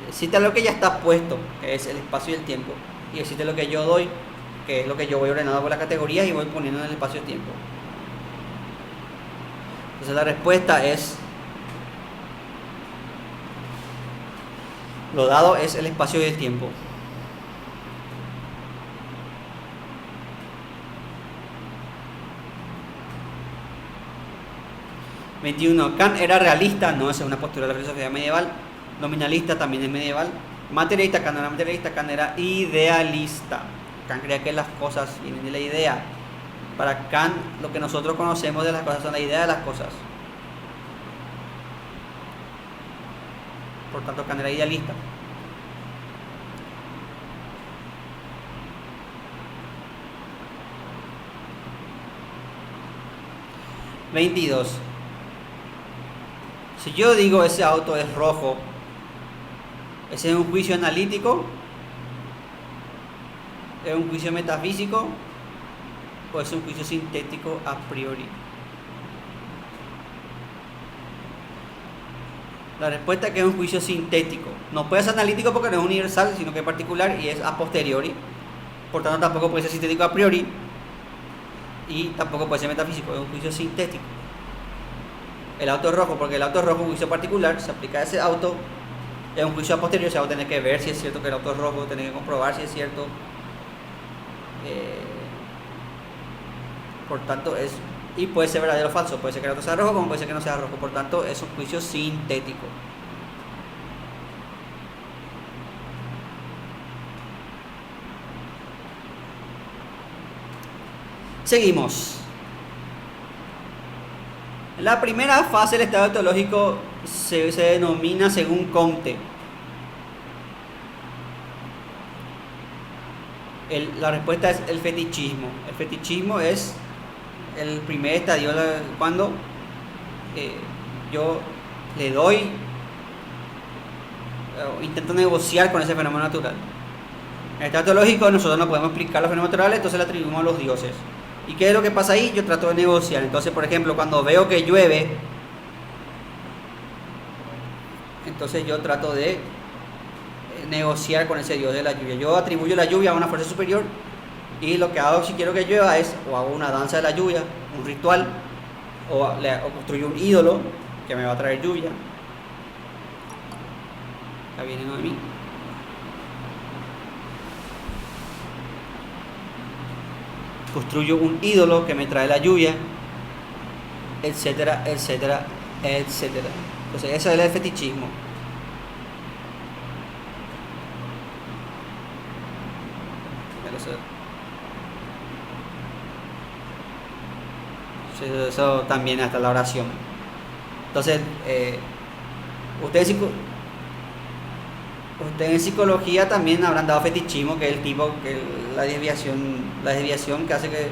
Speaker 1: Existe lo que ya está puesto, que es el espacio y el tiempo. Y existe lo que yo doy, que es lo que yo voy ordenando por las categorías y voy poniendo en el espacio y tiempo. Entonces la respuesta es: lo dado es el espacio y el tiempo. (21) Kant era realista, no, esa es una postura de la filosofía medieval. Nominalista también es medieval. Materialista, Kant era materialista, Kant era idealista. Kant creía que las cosas vienen de la idea. Para Kant, lo que nosotros conocemos de las cosas son la idea de las cosas. Por tanto, Kant era idealista. (22) Si yo digo ese auto es rojo, ¿ese es un juicio analítico? ¿Es un juicio metafísico? ¿O es un juicio sintético a priori? La respuesta es que es un juicio sintético. No puede ser analítico porque no es universal, sino que es particular y es a posteriori. Por tanto, tampoco puede ser sintético a priori. Y tampoco puede ser metafísico, es un juicio sintético. El auto es rojo porque el auto es rojo es un juicio particular, se aplica a ese auto, es un juicio a posteriori, o sea, vos tenés que ver si es cierto que el auto es rojo, tenés que comprobar si es cierto. Por tanto, y puede ser verdadero o falso, puede ser que el auto sea rojo como puede ser que no sea rojo, por tanto, es un juicio sintético. Seguimos. La primera fase del estado teológico se denomina según Comte. La respuesta es el fetichismo. El fetichismo es el primer estadio cuando yo le doy, intento negociar con ese fenómeno natural. En el estado teológico nosotros no podemos explicar los fenómenos naturales, entonces le atribuimos a los dioses. ¿Y qué es lo que pasa ahí? Yo trato de negociar. Entonces, por ejemplo, cuando veo que llueve, entonces yo trato de negociar con ese dios de la lluvia. Yo atribuyo la lluvia a una fuerza superior y lo que hago si quiero que llueva es o hago una danza de la lluvia, un ritual, o construyo un ídolo que me va a traer lluvia. Acá viene uno de mí. Construyo un ídolo que me trae la lluvia, etcétera, etcétera, etcétera. Entonces, eso es el fetichismo. Eso también hasta la oración. Entonces, ustedes en psicología también habrán dado fetichismo, que es el tipo, que la desviación que hace que,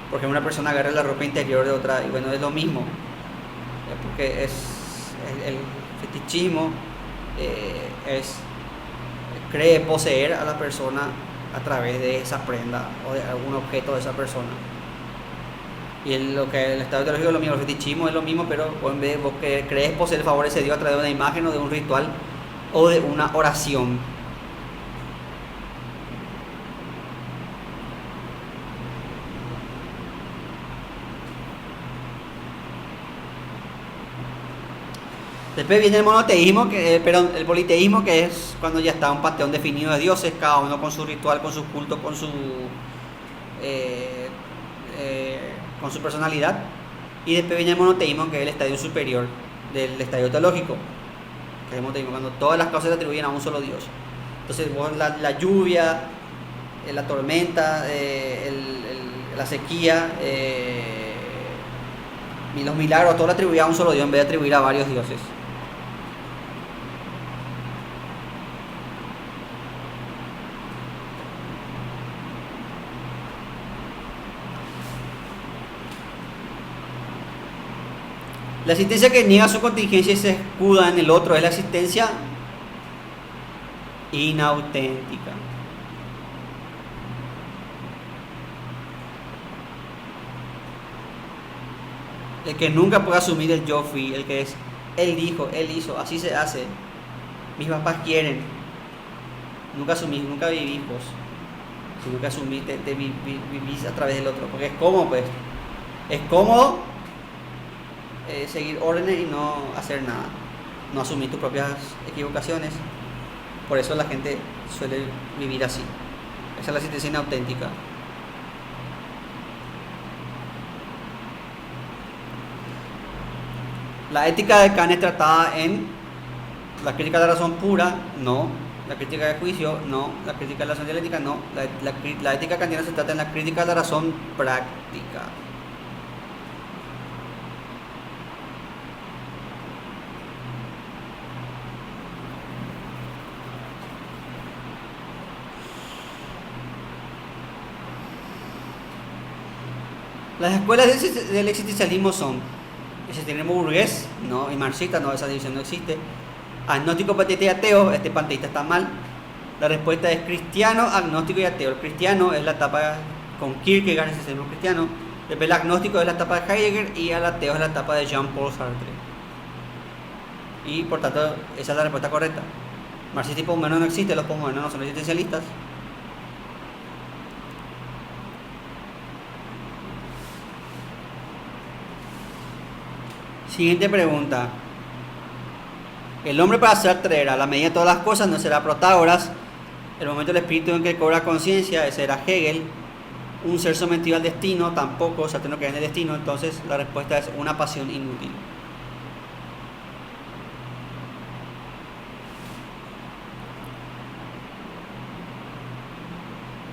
Speaker 1: por ejemplo, una persona agarre la ropa interior de otra, y bueno, es lo mismo, porque el fetichismo cree poseer a la persona a través de esa prenda o de algún objeto de esa persona. Y lo que el estado teológico es lo mismo, el fetichismo es lo mismo, pero en vez de vos que crees poseer el favor de ese Dios a través de una imagen o de un ritual o de una oración. Después viene el monoteísmo, el politeísmo, que es cuando ya está un panteón definido de dioses, cada uno con su ritual, con su culto, con su personalidad. Y después viene el monoteísmo, que es el estadio superior del estadio teológico, que es el monoteísmo, cuando todas las causas se atribuyen a un solo Dios. Entonces vos la lluvia, la tormenta, la sequía, y los milagros, todo lo atribuía a un solo Dios en vez de atribuir a varios dioses. La existencia que niega su contingencia y se escuda en el otro es la existencia inauténtica. El que nunca puede asumir el yo fui, el que es él dijo, él hizo, así se hace, mis papás quieren. Nunca asumís, nunca vivís vos, sino que asumís, vivís a través del otro, porque es cómodo, pues, es cómodo seguir órdenes y no hacer nada, no asumir tus propias equivocaciones. Por eso la gente suele vivir así. Esa es la existencia inauténtica. La ética de Kant es tratada en la crítica de la razón pura, no. La crítica de juicio, no. La crítica de la razón dialéctica, no. La ética kantiana se trata en la crítica de la razón práctica. Las escuelas del existencialismo son el existencialismo burgués, no, y marxista, no, esa división no existe. Agnóstico, panteísta y ateo, este panteísta está mal. La respuesta es cristiano, agnóstico y ateo. El cristiano es la etapa con Kierkegaard, el existencialismo cristiano. Después el agnóstico es la etapa de Heidegger y el ateo es la etapa de Jean-Paul Sartre. Y por tanto, esa es la respuesta correcta. Marxista y posmoderno no existe, los posmodernos no son existencialistas. Siguiente pregunta. El hombre para Sartre era la medida de todas las cosas, no será Protágoras. El momento del espíritu en que cobra conciencia, ese era Hegel. Un ser sometido al destino, tampoco, Sartre no cree en el destino. Entonces la respuesta es una pasión inútil.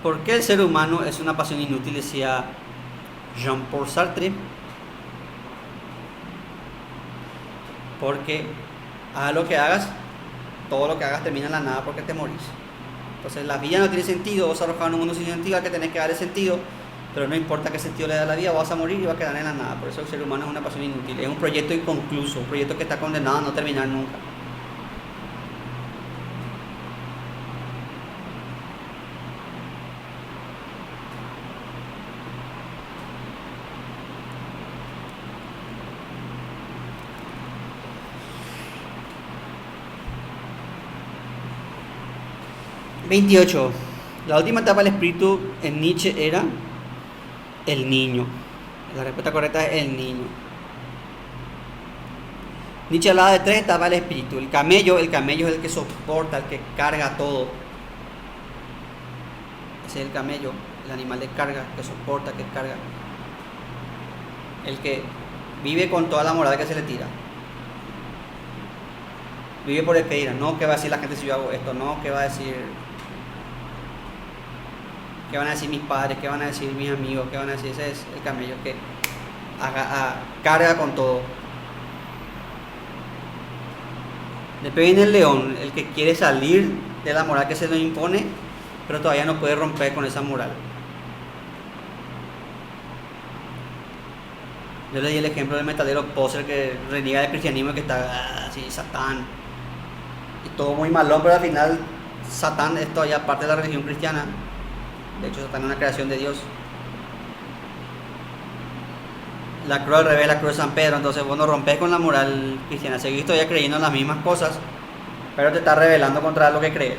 Speaker 1: ¿Por qué el ser humano es una pasión inútil? Decía Jean-Paul Sartre. Porque hagas lo que hagas, todo lo que hagas termina en la nada porque te morís. Entonces la vida no tiene sentido, vos arrojado en un mundo sin sentido al que tenés que darle sentido, pero no importa qué sentido le da a la vida, vas a morir y vas a quedar en la nada. Por eso el ser humano es una pasión inútil, es un proyecto inconcluso, un proyecto que está condenado a no terminar nunca. (28) La última etapa del espíritu en Nietzsche era el niño. La respuesta correcta es el niño. Nietzsche hablaba de 3 etapas del espíritu. El camello es el que soporta, el que carga todo. Ese es el camello, el animal de carga, que soporta, que carga. El que vive con toda la moral que se le tira. Vive por el que dirá, no, ¿qué va a decir la gente si yo hago esto? No, ¿qué va a decir? ¿Qué van a decir mis padres? ¿Qué van a decir mis amigos? ¿Qué van a decir? Ese es el camello que carga con todo. Después viene el león, el que quiere salir de la moral que se le impone, pero todavía no puede romper con esa moral. Yo le di el ejemplo del metalero poser que reniega del cristianismo, que está así, Satán, y todo muy malón, pero al final Satán es todavía parte de la religión cristiana. De hecho, Satán es una creación de Dios. La cruz al revés, la cruz de San Pedro. Entonces vos no rompes con la moral cristiana, seguís todavía creyendo en las mismas cosas, pero te estás rebelando contra lo que crees.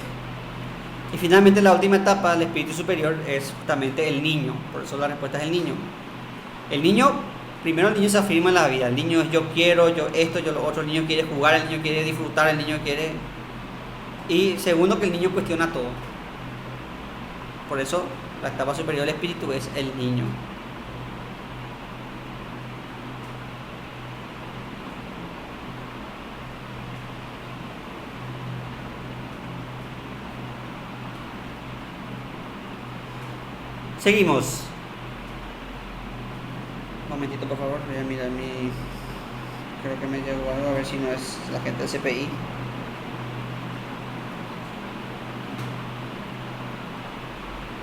Speaker 1: Y finalmente la última etapa del espíritu superior es justamente el niño. Por eso la respuesta es el niño. El niño, primero el niño se afirma en la vida. El niño es yo quiero, yo esto, yo lo otro. El niño quiere jugar, el niño quiere disfrutar, el niño quiere... Y segundo, que el niño cuestiona todo. Por eso la etapa superior del espíritu es el niño. Seguimos. Un momentito, por favor. Voy a mirar mi... Creo que me llegó algo, a ver si no es la gente del CPI.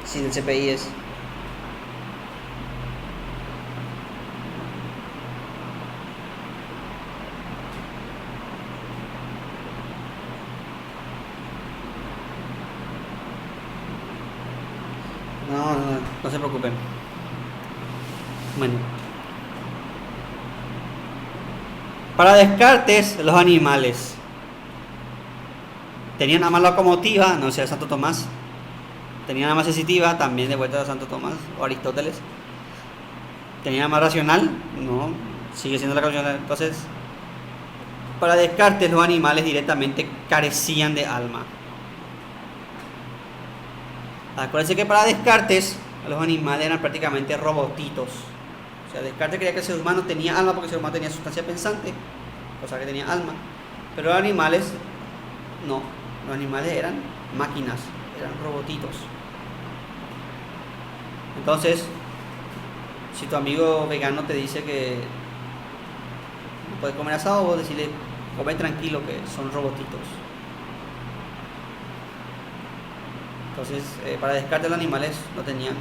Speaker 1: Sí, del CPI es. No se preocupen. Bueno. Para Descartes, los animales tenían alma locomotiva, no sé, Santo Tomás. Tenían alma sensitiva, también de vuelta a Santo Tomás o Aristóteles. Tenían alma racional, no, sigue siendo la canción. Entonces, para Descartes, los animales directamente carecían de alma. Acuérdense que para Descartes, los animales eran prácticamente robotitos. O sea, Descartes creía que el ser humano tenía alma porque el ser humano tenía sustancia pensante, cosa que tenía alma. Pero los animales, no. Los animales eran máquinas, eran robotitos. Entonces, si tu amigo vegano te dice que no puedes comer asado, vos decirle, come tranquilo que son robotitos. Entonces, para Descartes los animales no tenían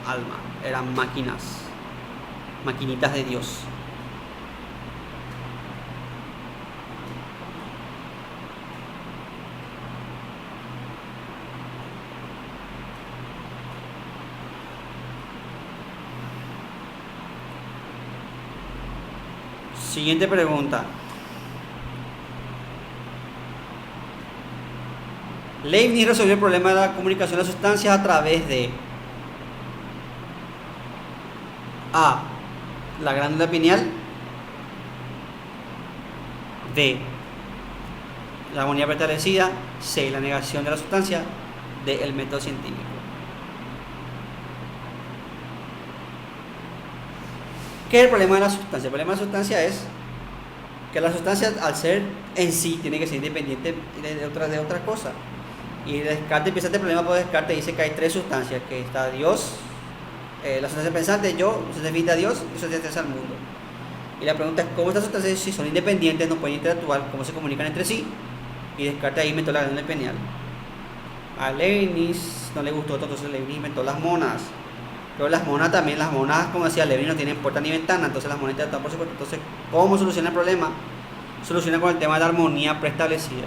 Speaker 1: alma, eran máquinas, maquinitas de Dios. Siguiente pregunta. Leibniz resolvió el problema de la comunicación de las sustancias a través de A. La glándula pineal. B. La armonía preestablecida. C. La negación de la sustancia. D. El método científico. ¿Qué es el problema de la sustancia? El problema de la sustancia es que la sustancia, al ser en sí, tiene que ser independiente de otra cosa. Y Descartes empieza este problema porque Descartes dice que hay tres sustancias, que está Dios, la sustancia pensante, yo, se define a Dios y se define al mundo. Y la pregunta es cómo estas sustancias, si son independientes, no pueden interactuar, cómo se comunican entre sí. Y Descartes ahí inventó la glándula pineal. A Leibniz no le gustó, entonces Leibniz inventó las monas. Pero las monas también, como decía Leibniz, no tienen puerta ni ventana, entonces las monas interactúan por supuesto. Entonces, ¿cómo soluciona el problema? Soluciona con el tema de la armonía preestablecida.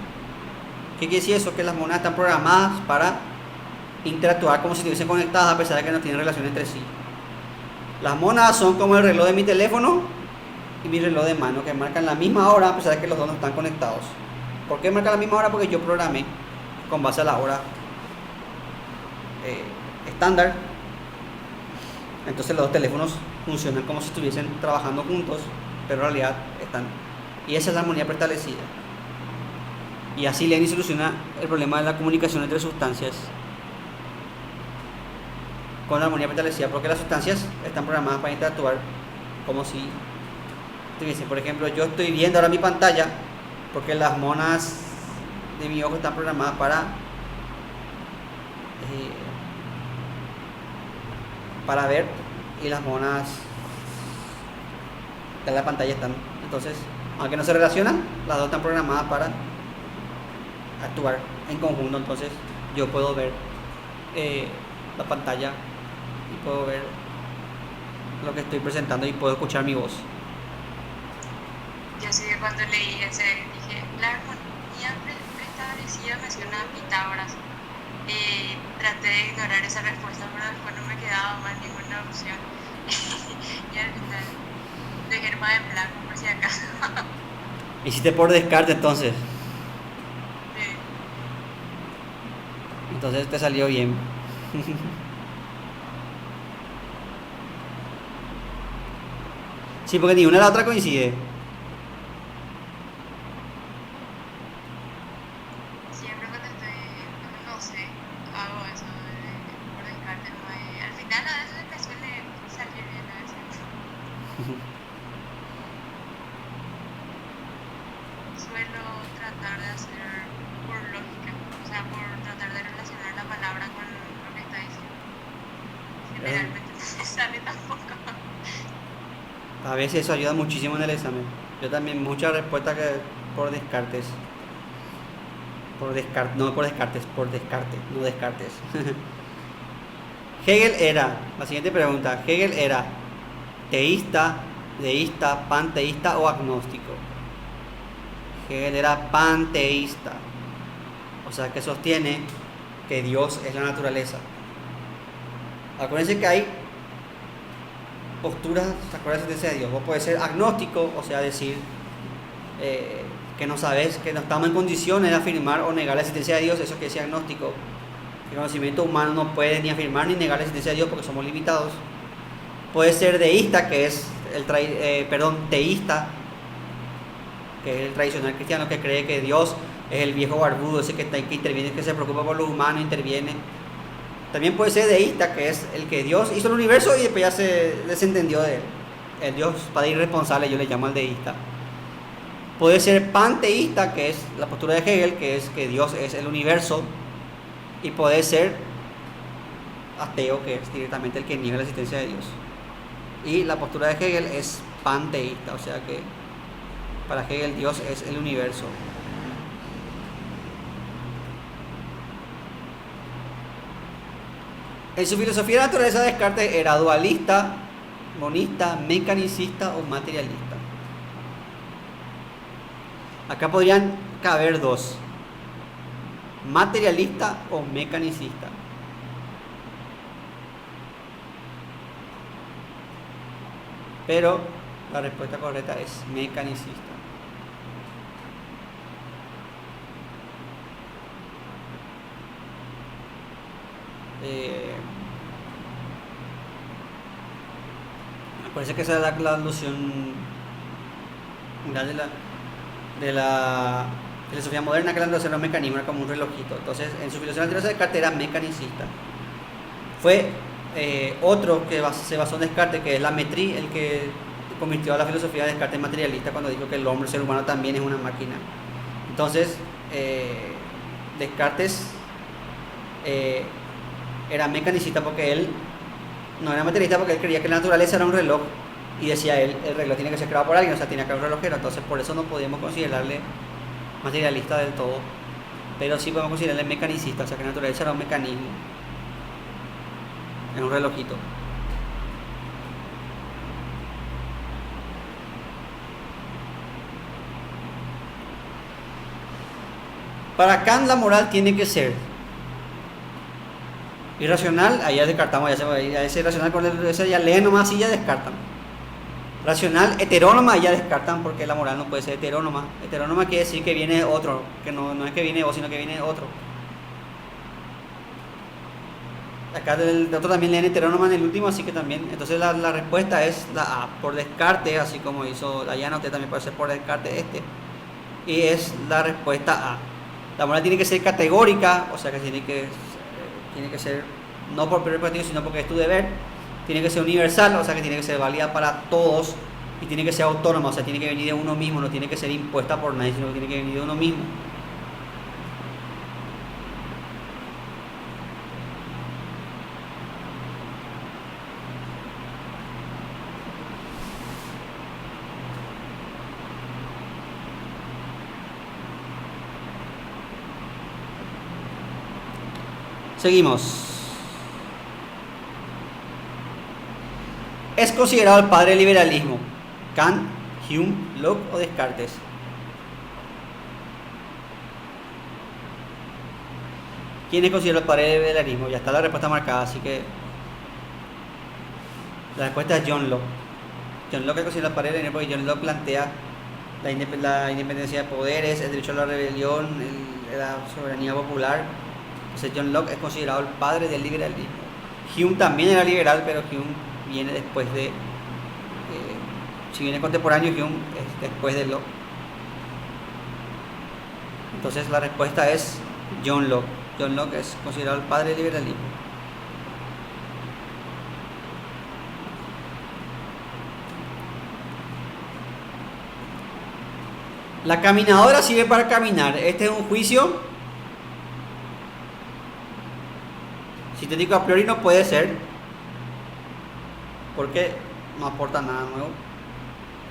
Speaker 1: ¿Qué quiere decir eso? Que las monas están programadas para interactuar como si estuviesen conectadas a pesar de que no tienen relación entre sí. Las monas son como el reloj de mi teléfono y mi reloj de mano, que marcan la misma hora a pesar de que los dos no están conectados. ¿Por qué marcan la misma hora? Porque yo programé con base a la hora estándar. Entonces los dos teléfonos funcionan como si estuviesen trabajando juntos, pero en realidad están. Y esa es la armonía preestablecida. Y así Leibniz soluciona el problema de la comunicación entre sustancias con la armonía preestablecida, porque las sustancias están programadas para interactuar como si tuviesen. Por ejemplo, yo estoy viendo ahora mi pantalla porque las monas de mi ojo están programadas para ver, y las monas de la pantalla están. Entonces, aunque no se relacionan, las dos están programadas para actuar en conjunto. Entonces yo puedo ver la pantalla y puedo ver lo que estoy presentando y puedo escuchar mi voz.
Speaker 2: Yo sí que cuando leí ese dije, la armonía preestablecida me suena a Pitágoras. Traté de ignorar esa respuesta, pero después no me quedaba más ninguna opción. Y al final dejé más en blanco por si acaso.
Speaker 1: Hiciste por descarte entonces.
Speaker 2: Sí.
Speaker 1: Entonces te salió bien. Sí, porque ni una ni la otra coincide.
Speaker 2: Siempre cuando estoy, no sé, hago eso por descarte. No hay, al final a veces me suele salir bien a veces. Suelo tratar de hacer por lógica, o sea, por tratar de relacionar la palabra con lo que está diciendo. Si
Speaker 1: A veces eso ayuda muchísimo en el examen. Yo también muchas respuestas que por descartes. No por descartes, por descarte, no descartes. Hegel era, la siguiente pregunta, Hegel era teísta, deísta, panteísta o agnóstico. Hegel era panteísta, o sea que sostiene que Dios es la naturaleza. Acuérdense que hay posturas, ¿se acuerdan de ese Dios? Vos podés ser agnóstico, o sea, decir que no sabes, que no estamos en condiciones de afirmar o negar la existencia de Dios, eso que es agnóstico. El conocimiento humano no puede ni afirmar ni negar la existencia de Dios porque somos limitados. Puede ser deísta, que es teísta, que es el tradicional cristiano que cree que Dios es el viejo barbudo, ese que interviene, que se preocupa por los humanos, interviene. También puede ser deísta, que es el que Dios hizo el universo y después ya se desentendió de él. El Dios padre irresponsable, yo le llamo al deísta. Puede ser panteísta, que es la postura de Hegel, que es que Dios es el universo. Y puede ser ateo, que es directamente el que niega la existencia de Dios. Y la postura de Hegel es panteísta, o sea que para Hegel Dios es el universo. En su filosofía de la naturaleza, Descartes era dualista, monista, mecanicista o materialista. Acá podrían caber dos: materialista o mecanicista. Pero la respuesta correcta es mecanicista. Me parece que esa es la alusión de la filosofía moderna, que la relación los mecanismos como un relojito. Entonces, en su filosofía de Descartes era mecanicista. Fue otro que se basó en Descartes, que es la Métrie, el que convirtió a la filosofía de Descartes materialista cuando dijo que el hombre, el ser humano, también es una máquina. Entonces, Descartes era mecanicista porque él no era materialista, porque él creía que la naturaleza era un reloj y decía él, el reloj tiene que ser creado por alguien, o sea, tiene que haber un relojero. Entonces, por eso no podíamos considerarle materialista del todo, pero sí podemos considerarle mecanicista, o sea que la naturaleza era un mecanismo, es un relojito. Para Kant la moral tiene que ser irracional, ahí ya descartamos, ya ese irracional con ese ya leen nomás y ya descartan. Racional, heterónoma, ya descartan porque la moral no puede ser heterónoma. Heterónoma quiere decir que viene otro, que no es que viene vos, sino que viene otro. Acá el otro también leen heterónoma en el último, así que también. Entonces la respuesta es la A, por descarte, así como hizo Dayana, usted también puede ser por descarte este. Y es la respuesta A. La moral tiene que ser categórica, o sea que tiene que ser no por prerrogativo, sino porque es tu deber. Tiene que ser universal, o sea que tiene que ser válida para todos, y tiene que ser autónoma, o sea tiene que venir de uno mismo, no tiene que ser impuesta por nadie, sino que tiene que venir de uno mismo. Seguimos. ¿Es considerado el padre del liberalismo Kant, Hume, Locke o Descartes? ¿Quién es considerado el padre del liberalismo? Ya está la respuesta marcada, así que la respuesta es John Locke. John Locke es considerado el padre del liberalismo porque John Locke plantea la independencia de poderes, el derecho a la rebelión, la soberanía popular. Entonces John Locke es considerado el padre del liberalismo. Hume también era liberal, pero Hume viene después de, si viene contemporáneo, Hume es después de Locke. Entonces la respuesta es John Locke. John Locke es considerado el padre del liberalismo. La caminadora sirve para caminar. Este es un juicio sintético a priori, no puede ser, porque no aporta nada nuevo.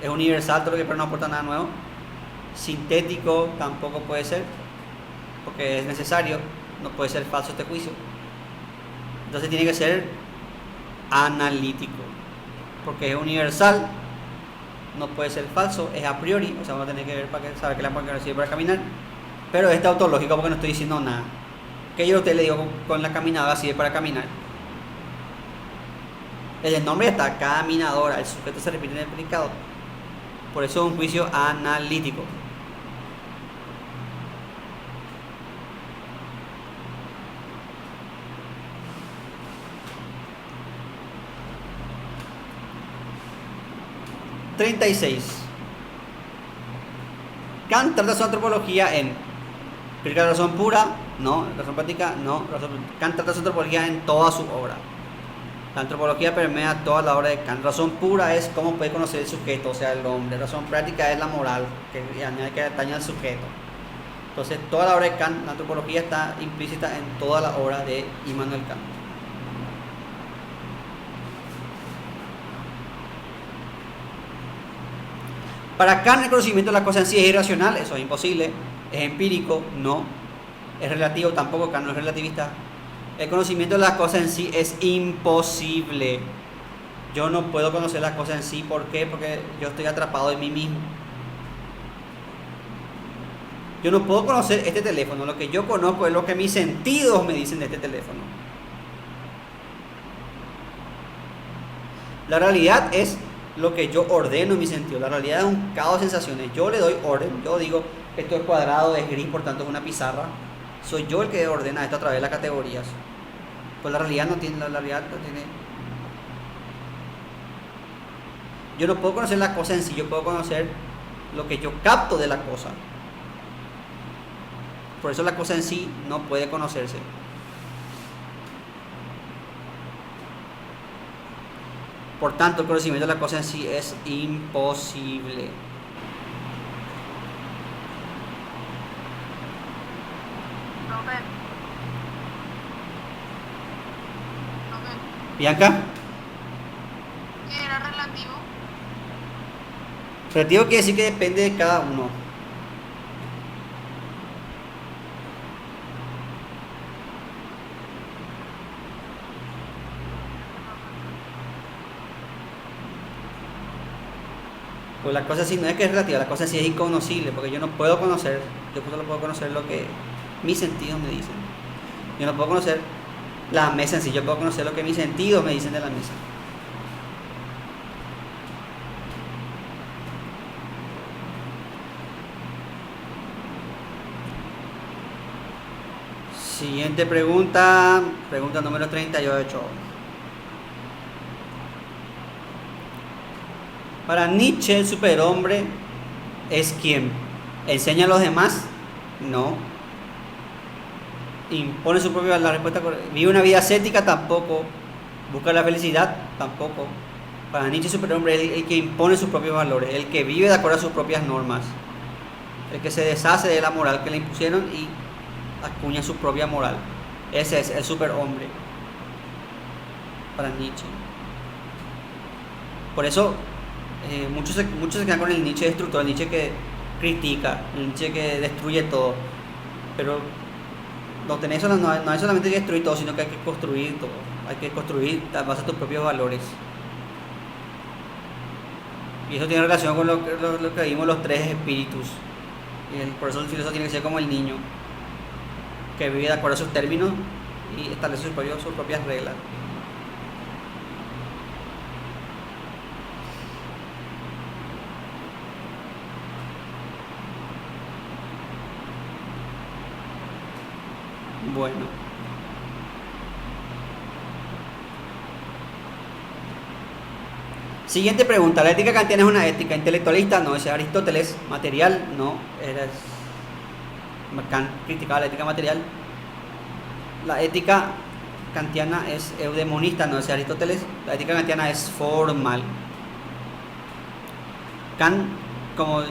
Speaker 1: Es universal todo lo que pero no aporta nada nuevo. Sintético tampoco puede ser, porque es necesario, no puede ser falso este juicio. Entonces tiene que ser analítico, porque es universal, no puede ser falso, es a priori, o sea, uno tiene que ver para saber que la máquina sirve para caminar, pero es tautológico porque no estoy diciendo nada. Que yo a usted le digo con la caminadora sirve para caminar. El nombre está caminadora, el sujeto se repite en el predicado. Por eso es un juicio analítico. ...36... Kant trata su antropología en... crítica de la razón pura, no. Razón práctica, no. Kant trata su antropología en toda su obra. La antropología permea toda la obra de Kant. Razón pura es cómo puede conocer el sujeto, o sea, el hombre. Razón práctica es la moral, que atañe al sujeto. Entonces, toda la obra de Kant, la antropología está implícita en toda la obra de Immanuel Kant. Para Kant, el conocimiento de las cosas en sí es irracional, eso es imposible. Es empírico, no. Es relativo, tampoco. Kant no es relativista. El conocimiento de las cosas en sí es imposible. Yo no puedo conocer las cosas en sí. ¿Por qué? Porque yo estoy atrapado en mí mismo. Yo no puedo conocer este teléfono. Lo que yo conozco es lo que mis sentidos me dicen de este teléfono. La realidad es lo que yo ordeno en mi sentido. La realidad es un caos de sensaciones. Yo le doy orden. Yo digo, esto es cuadrado, es gris, por tanto es una pizarra. Soy yo el que ordena esto a través de las categorías. Pues la realidad no tiene. Yo no puedo conocer la cosa en sí. Yo puedo conocer lo que yo capto de la cosa. Por eso la cosa en sí no puede conocerse. Por tanto, el conocimiento de la cosa en sí es imposible. Bianca.
Speaker 2: ¿Qué era relativo?
Speaker 1: Relativo quiere decir que depende de cada uno. Pues la cosa sí no es que es relativa, la cosa sí es inconocible, porque yo no puedo conocer, yo solo puedo conocer lo que mis sentidos me dicen. Yo no puedo conocer la mesa en sí, yo puedo conocer lo que mis sentidos me dicen de la mesa. Siguiente pregunta, pregunta número 38. Para Nietzsche, el superhombre es ¿quién? ¿Enseña a los demás? No. ¿Impone su propia la respuesta? ¿Vive una vida ascética? Tampoco. ¿Busca la felicidad? Tampoco. Para Nietzsche, el superhombre es el que impone sus propios valores, el que vive de acuerdo a sus propias normas, el que se deshace de la moral que le impusieron y acuña su propia moral. Ese es el superhombre para Nietzsche. Por eso muchos se quedan con el Nietzsche destructor, el Nietzsche que critica, el Nietzsche que destruye todo. Pero no hay solamente que destruir todo, sino que hay que construir todo. Hay que construir a base de tus propios valores. Y eso tiene relación con lo que vimos los tres espíritus. Por eso el filósofo tiene que ser como el niño, que vive de acuerdo a sus términos y establece sus propias reglas. Bueno. Siguiente pregunta. ¿La ética kantiana es una ética intelectualista? No. ¿Es Aristóteles? ¿Material? No. Kant criticaba la ética material. La ética kantiana es eudemonista, no es Aristóteles. La ética kantiana es formal. Kant, como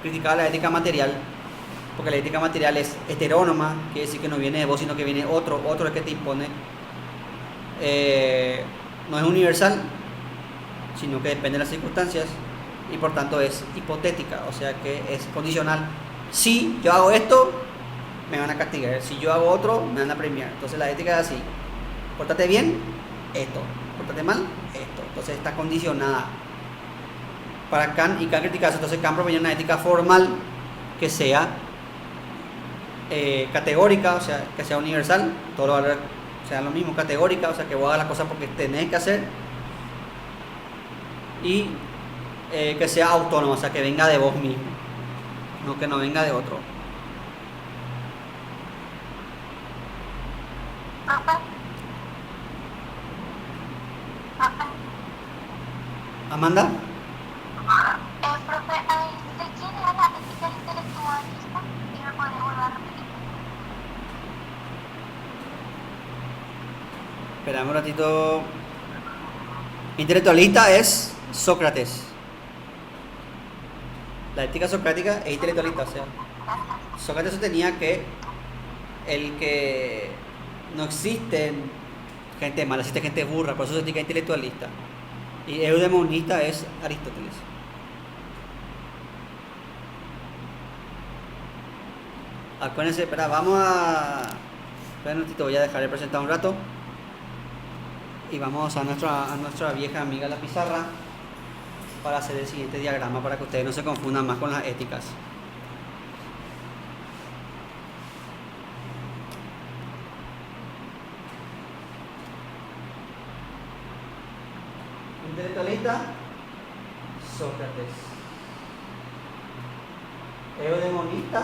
Speaker 1: criticaba la ética material, porque la ética material es heterónoma, quiere decir que no viene de vos, sino que viene otro es que te impone. No es universal, sino que depende de las circunstancias. y por tanto es hipotética, o sea que es condicional. Si yo hago esto, me van a castigar. Si yo hago otro, me van a premiar. Entonces la ética es así: pórtate bien, esto; pórtate mal, esto. Entonces está condicionada. Para Kant, y Kant critica eso, entonces Kant proponía una ética formal que sea categórica, o sea, que sea universal, todos los valores sean lo mismo, categórica, o sea, que vos hagas las cosas porque tenés que hacer, y que sea autónoma, o sea, que venga de vos mismo, no que no venga de otro. Amanda.
Speaker 3: Profe, ¿de quién era la ética intelectualista? ¿Y me puede volver a repetir?
Speaker 1: Esperamos un ratito. Intelectualista es Sócrates. La ética socrática es intelectualista, o sea, Sócrates sostenía que no existe gente mala, existe gente burra, por eso se ética intelectualista. Y eudemonista es Aristóteles. Acuérdense, espera, vamos a... Espera un ratito, voy a dejar de presentar un rato. Y vamos a nuestra vieja amiga la pizarra para hacer el siguiente diagrama, para que ustedes no se confundan más con las éticas. Intelectualista, Sócrates. Eudemonista,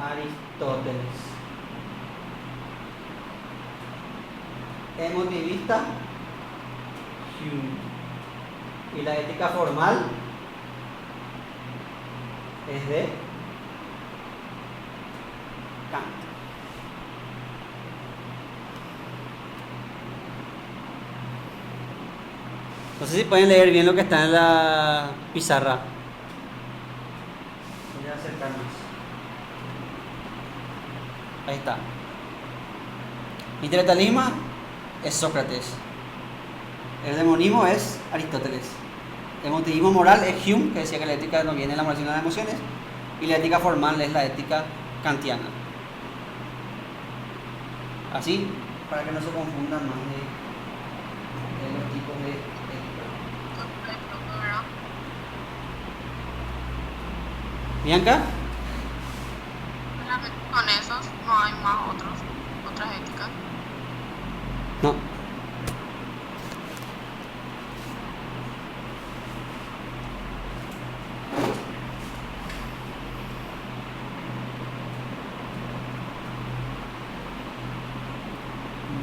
Speaker 1: Aristóteles. Emotivista, Hume. Y la ética formal es de Kant. No sé si pueden leer bien lo que está en la pizarra. Voy a acercarnos. Ahí está. Intelectualismo es Sócrates. El demonismo es Aristóteles. El emotivismo moral es Hume, que decía que la ética no viene de la moral sino de las emociones. Y la ética formal es la ética kantiana. Así, para que no se confundan más de los tipos de ética. ¿Bianca?
Speaker 2: Con esos no hay más otras éticas.
Speaker 1: No.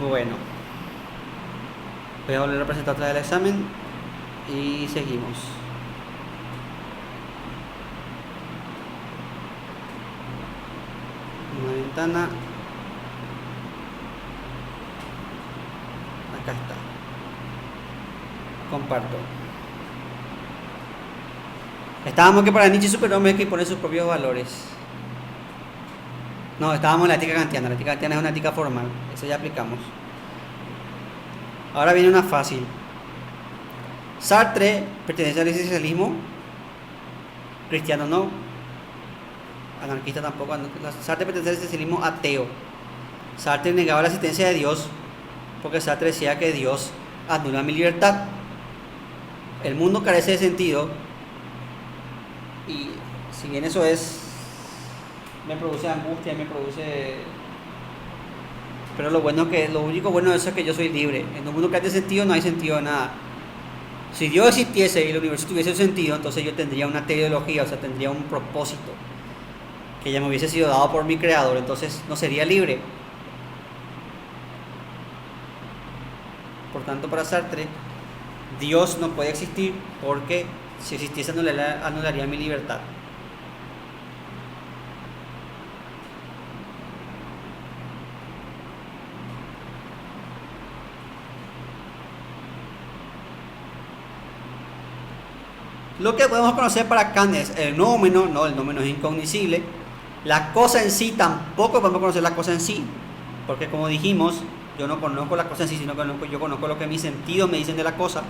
Speaker 1: Bueno. Voy a volver a presentar otra vez el examen y seguimos. Una ventana. Acá está. Comparto. Estábamos que para Nietzsche superhombre hay que poner sus propios valores. No, estábamos en la ética kantiana. La ética kantiana es una ética formal. Eso ya aplicamos. Ahora viene una fácil. Sartre pertenece al existencialismo. Cristiano no. Anarquista tampoco. Sartre pertenece al existencialismo ateo. Sartre negaba la existencia de Dios porque Sartre decía que Dios anula mi libertad. El mundo carece de sentido y si bien eso me produce angustia, me produce... Pero lo único bueno de eso es que yo soy libre. En un mundo que carece de sentido no hay sentido de nada. Si Dios existiese y el universo tuviese sentido, entonces yo tendría una teleología, o sea, tendría un propósito que ya me hubiese sido dado por mi creador, entonces no sería libre. Por tanto, para Sartre, Dios no puede existir porque si existiese anularía mi libertad. Lo que podemos conocer para Kant es el nómeno, no, el nómeno es incognoscible. La cosa en sí tampoco podemos conocer la cosa en sí, porque como dijimos, yo no conozco la cosa en sí, sino que yo conozco lo que mis sentidos me dicen de la cosa.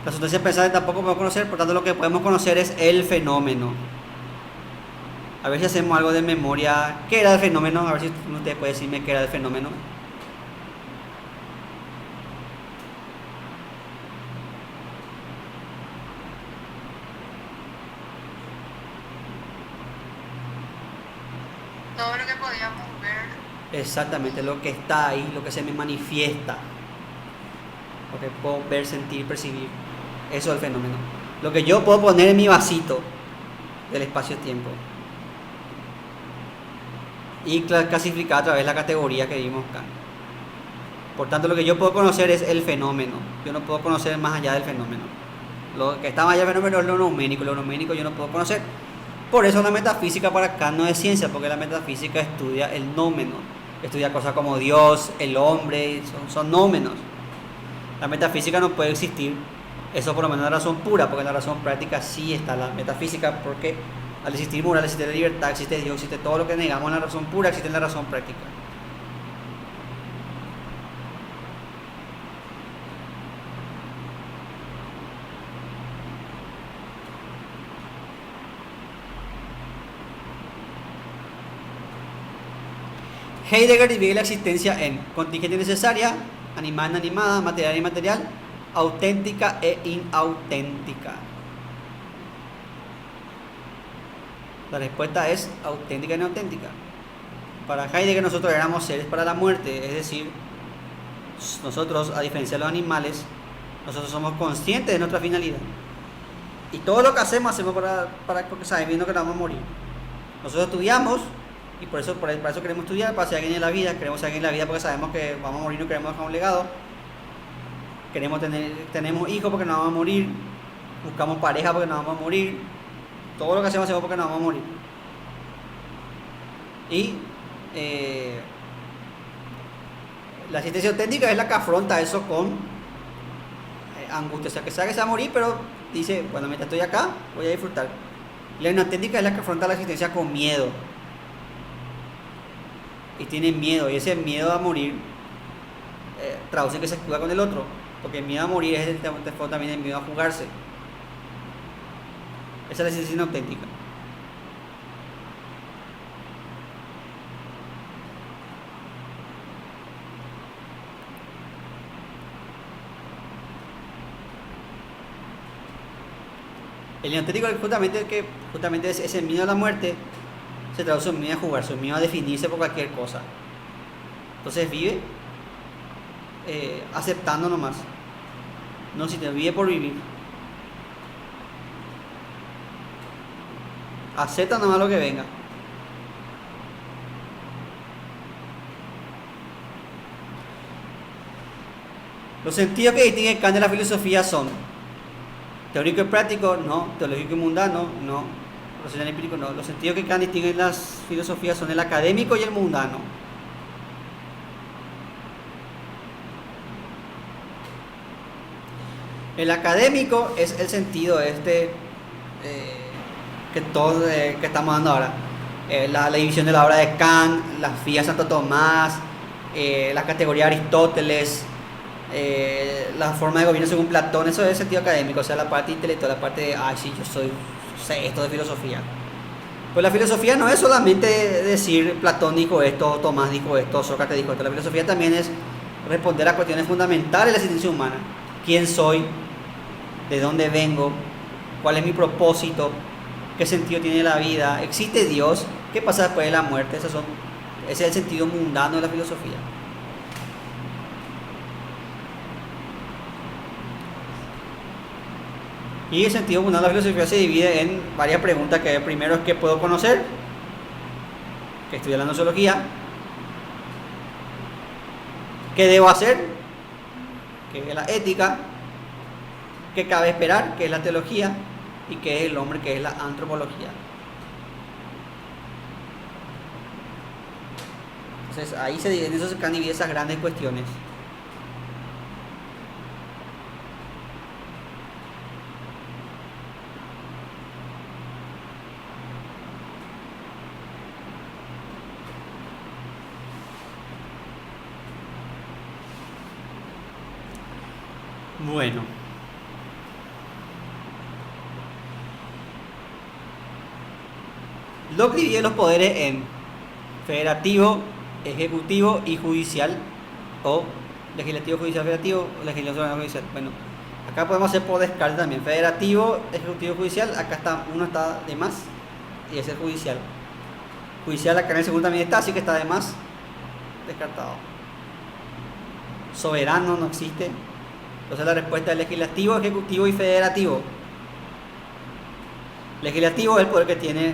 Speaker 1: La sustancia pensada tampoco podemos conocer, por tanto lo que podemos conocer es el fenómeno. A ver si hacemos algo de memoria. ¿Qué era el fenómeno? A ver si usted puede decirme qué era el fenómeno.
Speaker 2: Todo lo que podíamos ver.
Speaker 1: Exactamente, lo que está ahí, lo que se me manifiesta. Lo que puedo ver, sentir, percibir. Eso es el fenómeno. Lo que yo puedo poner en mi vasito del espacio-tiempo. Y clasificar a través de la categoría que vimos acá. Por tanto, lo que yo puedo conocer es el fenómeno. Yo no puedo conocer más allá del fenómeno. Lo que está más allá del fenómeno es lo numérico. Lo numérico yo no puedo conocer. Por eso la metafísica para acá no es ciencia, porque la metafísica estudia el nómeno. Estudia cosas como Dios, el hombre, son nómenos. La metafísica no puede existir. Eso por lo menos es la razón pura, porque en la razón práctica sí está la metafísica, porque al existir moral, existe la libertad, existe Dios, existe todo lo que negamos en la razón pura, existe en la razón práctica. Heidegger divide la existencia en contingente y necesaria, animada e inanimada, material e inmaterial, auténtica e inauténtica. La respuesta es auténtica e inauténtica. Para Heidegger nosotros éramos seres para la muerte, es decir, nosotros, a diferencia de los animales, nosotros somos conscientes de nuestra finalidad. Y todo lo que hacemos porque sabemos que vamos a morir. Nosotros estudiamos y por eso queremos estudiar, para ser alguien en la vida. Queremos ser alguien en la vida porque sabemos que vamos a morir, no queremos dejar un legado. Tenemos hijos porque no vamos a morir. Buscamos pareja porque no vamos a morir. Todo lo que hacemos porque no vamos a morir. Y la existencia auténtica es la que afronta eso con angustia. O sea, que sabe que se va a morir, pero dice, bueno, mientras estoy acá, voy a disfrutar. La inauténtica es la que afronta la existencia con miedo. Y tiene miedo, y ese miedo a morir traduce que se escuda con el otro, porque el miedo a morir es también el miedo a jugarse. Esa es la existencia auténtica. El inauténtico es justamente ese miedo a la muerte se traduce en miedo a jugarse, en miedo a definirse por cualquier cosa. Entonces vive aceptando nomás. No, si te vive por vivir. Acepta nomás lo que venga. Los sentidos que distinguen Kant de la filosofía son teórico y práctico, no. Teológico y mundano, no. Racional y empírico, no. Los sentidos que Kant distingue en las filosofías son el académico y el mundano. El académico es el sentido que todos que estamos dando ahora. La división de la obra de Kant, la filosofía de Santo Tomás, la categoría de Aristóteles, la forma de gobierno según Platón. Eso es el sentido académico, o sea, la parte intelectual, la parte de, ay, sí, yo sé esto de filosofía. Pues la filosofía no es solamente decir Platón dijo esto, Tomás dijo esto, Sócrates dijo esto. La filosofía también es responder a cuestiones fundamentales de la existencia humana. ¿Quién soy? ¿De dónde vengo? ¿Cuál es mi propósito? ¿Qué sentido tiene la vida? ¿Existe Dios? ¿Qué pasa después de la muerte? Ese es el sentido mundano de la filosofía. Y el sentido mundano de la filosofía se divide en varias preguntas. Que primero es ¿qué puedo conocer? Que estudia la gnosiología. ¿Qué debo hacer? Que es la ética. ¿Qué cabe esperar? Que es la teología. Y qué es el hombre, que es la antropología. Entonces ahí en eso se can dividir esas grandes cuestiones. Bueno. Locke divide los poderes en federativo, ejecutivo y judicial, o legislativo, judicial, federativo, o legislativo, judicial. Bueno, acá podemos hacer por descarte también, federativo, ejecutivo, judicial. Acá está, uno está de más y es el judicial. Judicial acá en el segundo también está, así que está de más, descartado. Soberano no existe. Entonces la respuesta es legislativo, ejecutivo y federativo. Legislativo es el poder que tiene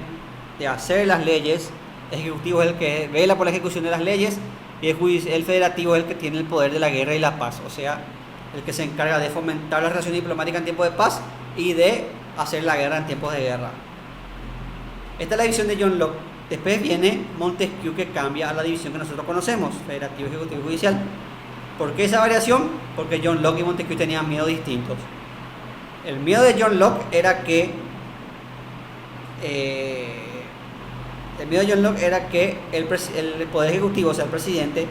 Speaker 1: de hacer las leyes, ejecutivo es el que vela por la ejecución de las leyes, y el federativo es el que tiene el poder de la guerra y la paz, o sea, el que se encarga de fomentar las relaciones diplomáticas en tiempos de paz y de hacer la guerra en tiempos de guerra. Esta es la división de John Locke. Después viene Montesquieu, que cambia a la división que nosotros conocemos, federativo, ejecutivo y judicial. ¿Por qué esa variación? Porque John Locke y Montesquieu tenían miedos distintos. El miedo de John Locke era que el poder ejecutivo, o sea, el presidente,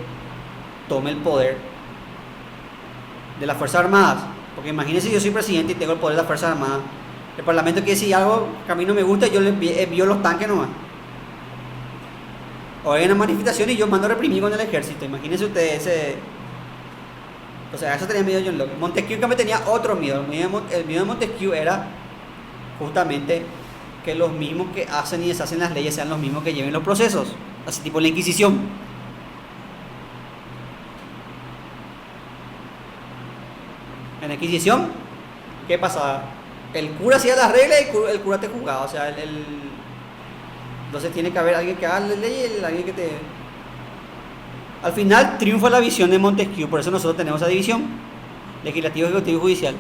Speaker 1: tome el poder de las Fuerzas Armadas. Porque imagínense, yo soy presidente y tengo el poder de las Fuerzas Armadas. El Parlamento quiere decir algo que a mí no me gusta y yo le envío los tanques nomás. O hay una manifestación y yo mando a reprimir con el ejército. Imagínense ustedes ese... O sea, eso tenía miedo John Locke. Montesquieu también tenía otro miedo. El miedo de Montesquieu era justamente que los mismos que hacen y deshacen las leyes sean los mismos que lleven los procesos. Así tipo la Inquisición. En la Inquisición, ¿qué pasaba? El cura hacía las reglas y el cura te juzgaba. O sea, entonces tiene que haber alguien que haga la ley y alguien que te... Al final triunfa la visión de Montesquieu, por eso nosotros tenemos esa división, legislativo, ejecutivo y judicial.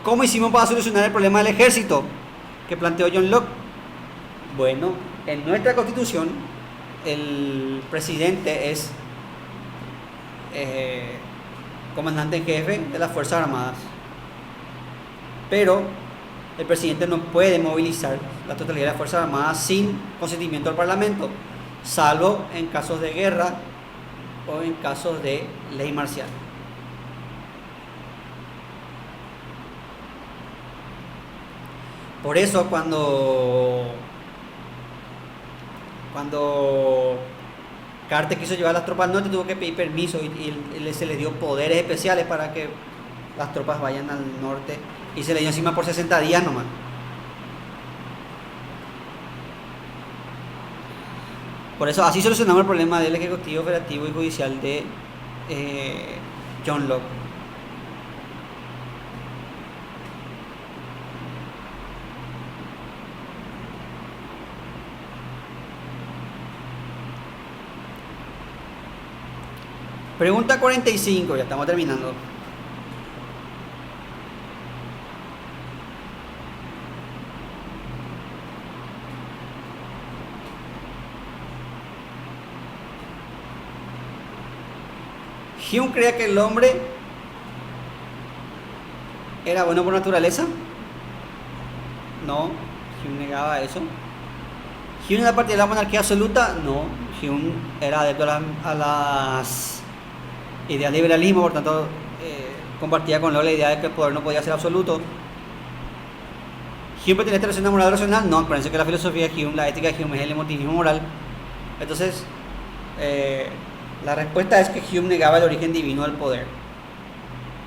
Speaker 1: ¿Cómo hicimos para solucionar el problema del ejército que planteó John Locke? Bueno, en nuestra Constitución el presidente es comandante en jefe de las Fuerzas Armadas, pero el presidente no puede movilizar la totalidad de las Fuerzas Armadas sin consentimiento del Parlamento, salvo en casos de guerra o en casos de ley marcial. Por eso cuando Carter quiso llevar las tropas al norte, tuvo que pedir permiso y se le dio poderes especiales para que las tropas vayan al norte, y se le dio encima por 60 días nomás. Por eso así solucionamos el problema del ejecutivo, federativo y judicial de John Locke. Pregunta 45, ya estamos terminando. Hume creía que el hombre era bueno por naturaleza. No, Hume negaba eso. Hume era parte de la monarquía absoluta. No, Hume era adepto a las ideas del liberalismo, por tanto compartía con Locke la idea de que el poder no podía ser absoluto. Hume tenía esta relación moral racional. No, parece que la filosofía de Hume, la ética de Hume es el emotivismo moral. Entonces la respuesta es que Hume negaba el origen divino del poder.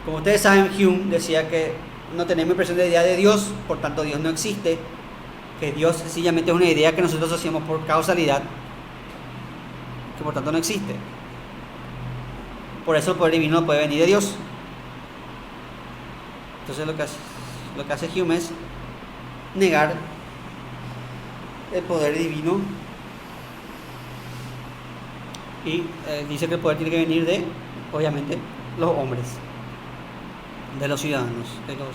Speaker 1: Como ustedes saben, Hume decía que no tenemos impresión de idea de Dios, por tanto Dios no existe, que Dios sencillamente es una idea que nosotros hacemos por causalidad, que por tanto no existe. Por eso el poder divino no puede venir de Dios. Entonces lo que hace Hume es negar el poder divino y dice que el poder tiene que venir de, obviamente, los hombres, de los ciudadanos, de los...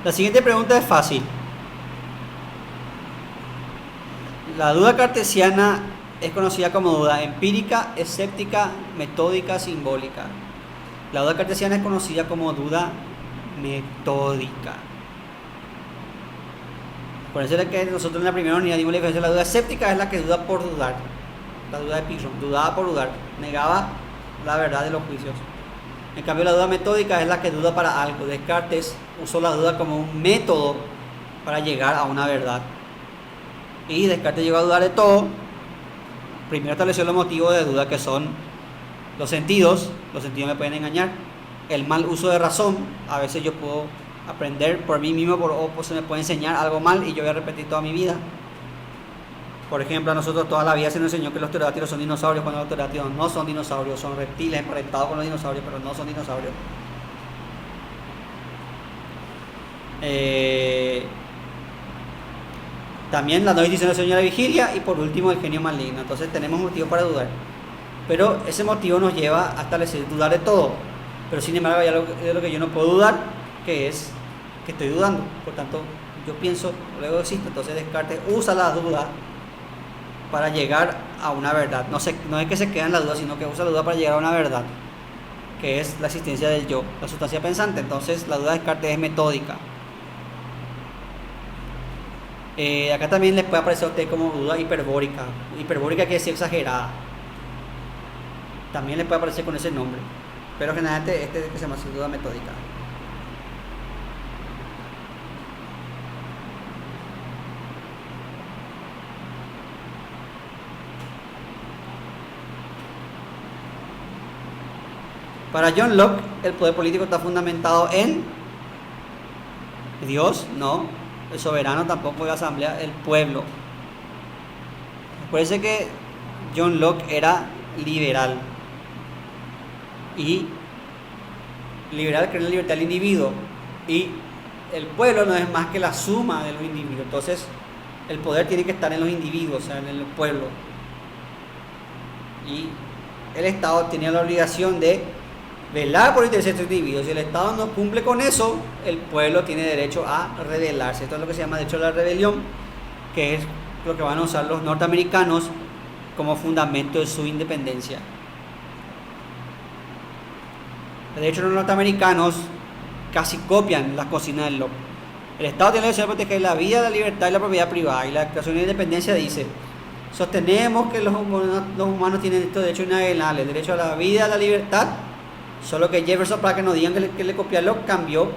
Speaker 1: La siguiente pregunta es fácil. La duda cartesiana es conocida como duda empírica, escéptica, metódica, simbólica. La duda cartesiana es conocida como duda metódica. Por eso es que nosotros en la primera unidad dimos la diferencia. La duda escéptica es la que duda por dudar. La duda de Pyrrhon, dudaba por dudar. Negaba la verdad de los juicios. En cambio, la duda metódica es la que duda para algo. Descartes usó la duda como un método para llegar a una verdad. Y Descartes llegó a dudar de todo. Primero estableció los motivos de duda, que son los sentidos. Los sentidos me pueden engañar. El mal uso de razón. A veces yo puedo aprender por mí mismo o se me puede enseñar algo mal y yo voy a repetir toda mi vida. Por ejemplo, a nosotros toda la vida se nos enseñó que los pterodáctilos son dinosaurios, cuando los pterodáctilos no son dinosaurios, son reptiles emparentados con los dinosaurios, pero no son dinosaurios. También la no distinción del sueño y la vigilia, y por último el genio maligno. Entonces tenemos motivos para dudar, pero ese motivo nos lleva a establecer dudar de todo. Pero sin embargo hay algo de lo que yo no puedo dudar, que es que estoy dudando. Por tanto, yo pienso, luego existo. Entonces Descartes usa la duda para llegar a una verdad. No es que se queda en la duda, sino que usa la duda para llegar a una verdad, que es la existencia del yo, la sustancia pensante. Entonces la duda de Descartes es metódica. Acá también les puede aparecer a usted como duda hiperbórica. Hiperbórica quiere decir exagerada. También les puede aparecer con ese nombre, pero generalmente este es que se llama duda metódica. Para John Locke, el poder político está fundamentado en Dios, no, el soberano tampoco, la asamblea, el pueblo. Parece que John Locke era liberal. Y liberal cree en la libertad del individuo. Y el pueblo no es más que la suma de los individuos. Entonces, el poder tiene que estar en los individuos, o sea, en el pueblo. Y el Estado tenía la obligación de velar por el interés de estos individuos. Si el Estado no cumple con eso, el pueblo tiene derecho a rebelarse. Esto es lo que se llama derecho a la rebelión, que es lo que van a usar los norteamericanos como fundamento de su independencia. De hecho, los norteamericanos casi copian las cocinas del Locke. El Estado tiene la obligación de proteger la vida, la libertad y la propiedad privada. Y la Declaración de Independencia dice: sostenemos que los humanos tienen estos derechos inalienables, derecho a la vida, a la libertad. Solo que Jefferson, para que no digan que le copió a Locke, cambió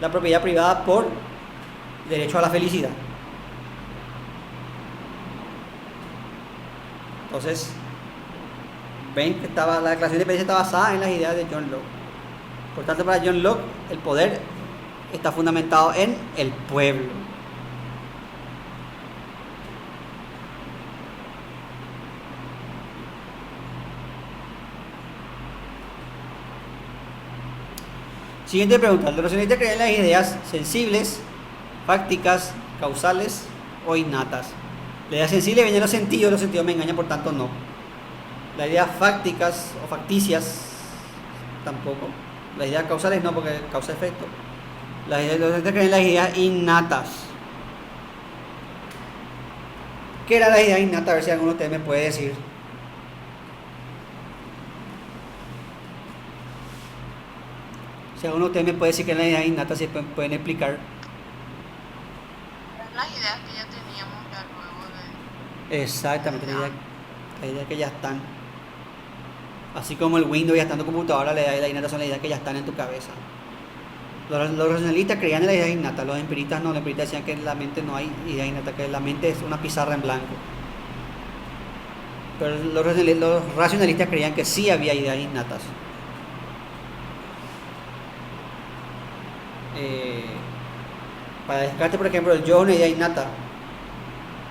Speaker 1: la propiedad privada por derecho a la felicidad. Entonces, ven que la Declaración de Independencia está basada en las ideas de John Locke. Por tanto, para John Locke, el poder está fundamentado en el pueblo. Siguiente pregunta. ¿Los racionalistas creen en las ideas sensibles, fácticas, causales o innatas? La idea sensible viene de los sentidos me engañan, por tanto no. Las ideas fácticas o facticias tampoco. Las ideas causales no, porque causa-efecto. Los racionalistas creen en las ideas innatas. ¿Qué era la idea innata? A ver si alguno de ustedes me puede decir. Si alguno de ustedes me puede decir que en la idea innata, se pueden explicar.
Speaker 2: Las ideas que ya teníamos ya luego de...
Speaker 1: Exactamente, la idea que ya están. Así como el Windows ya está en tu computadora, la idea innata son las ideas que ya están en tu cabeza. Los racionalistas creían en la idea innata, los empiristas no. Los empiristas decían que en la mente no hay idea innata, que la mente es una pizarra en blanco. Pero los racionalistas creían que sí había ideas innatas. Para Descartes, por ejemplo, el yo es una idea innata,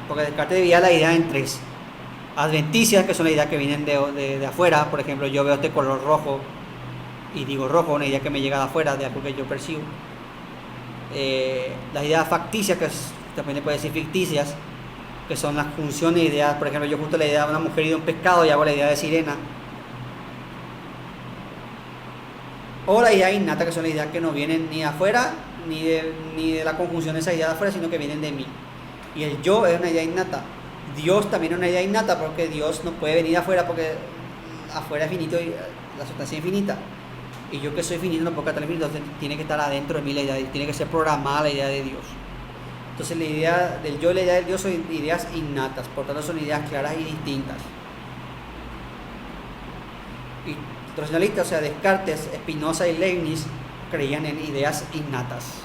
Speaker 1: porque Descartes dividía la idea en tres: adventicias, que son las ideas que vienen de afuera. Por ejemplo, yo veo este color rojo y digo rojo, una idea que me llega de afuera, de algo que yo percibo. Las ideas facticias, que también le puede decir ficticias, que son las funciones de ideas. Por ejemplo, yo junto la idea de una mujer y de un pescado y hago la idea de sirena. O la idea innata, que son las ideas que no vienen ni de afuera, ni de la conjunción de esas ideas de afuera, sino que vienen de mí. Y el yo es una idea innata. Dios también es una idea innata, porque Dios no puede venir de afuera, porque afuera es finito y la sustancia es infinita. Y yo, que soy finito, no puedo estar infinito, entonces tiene que estar adentro de mí la idea, tiene que ser programada la idea de Dios. Entonces la idea del yo y la idea del Dios son ideas innatas, por tanto son ideas claras y distintas. Y racionalistas, o sea, Descartes, Spinoza y Leibniz, creían en ideas innatas.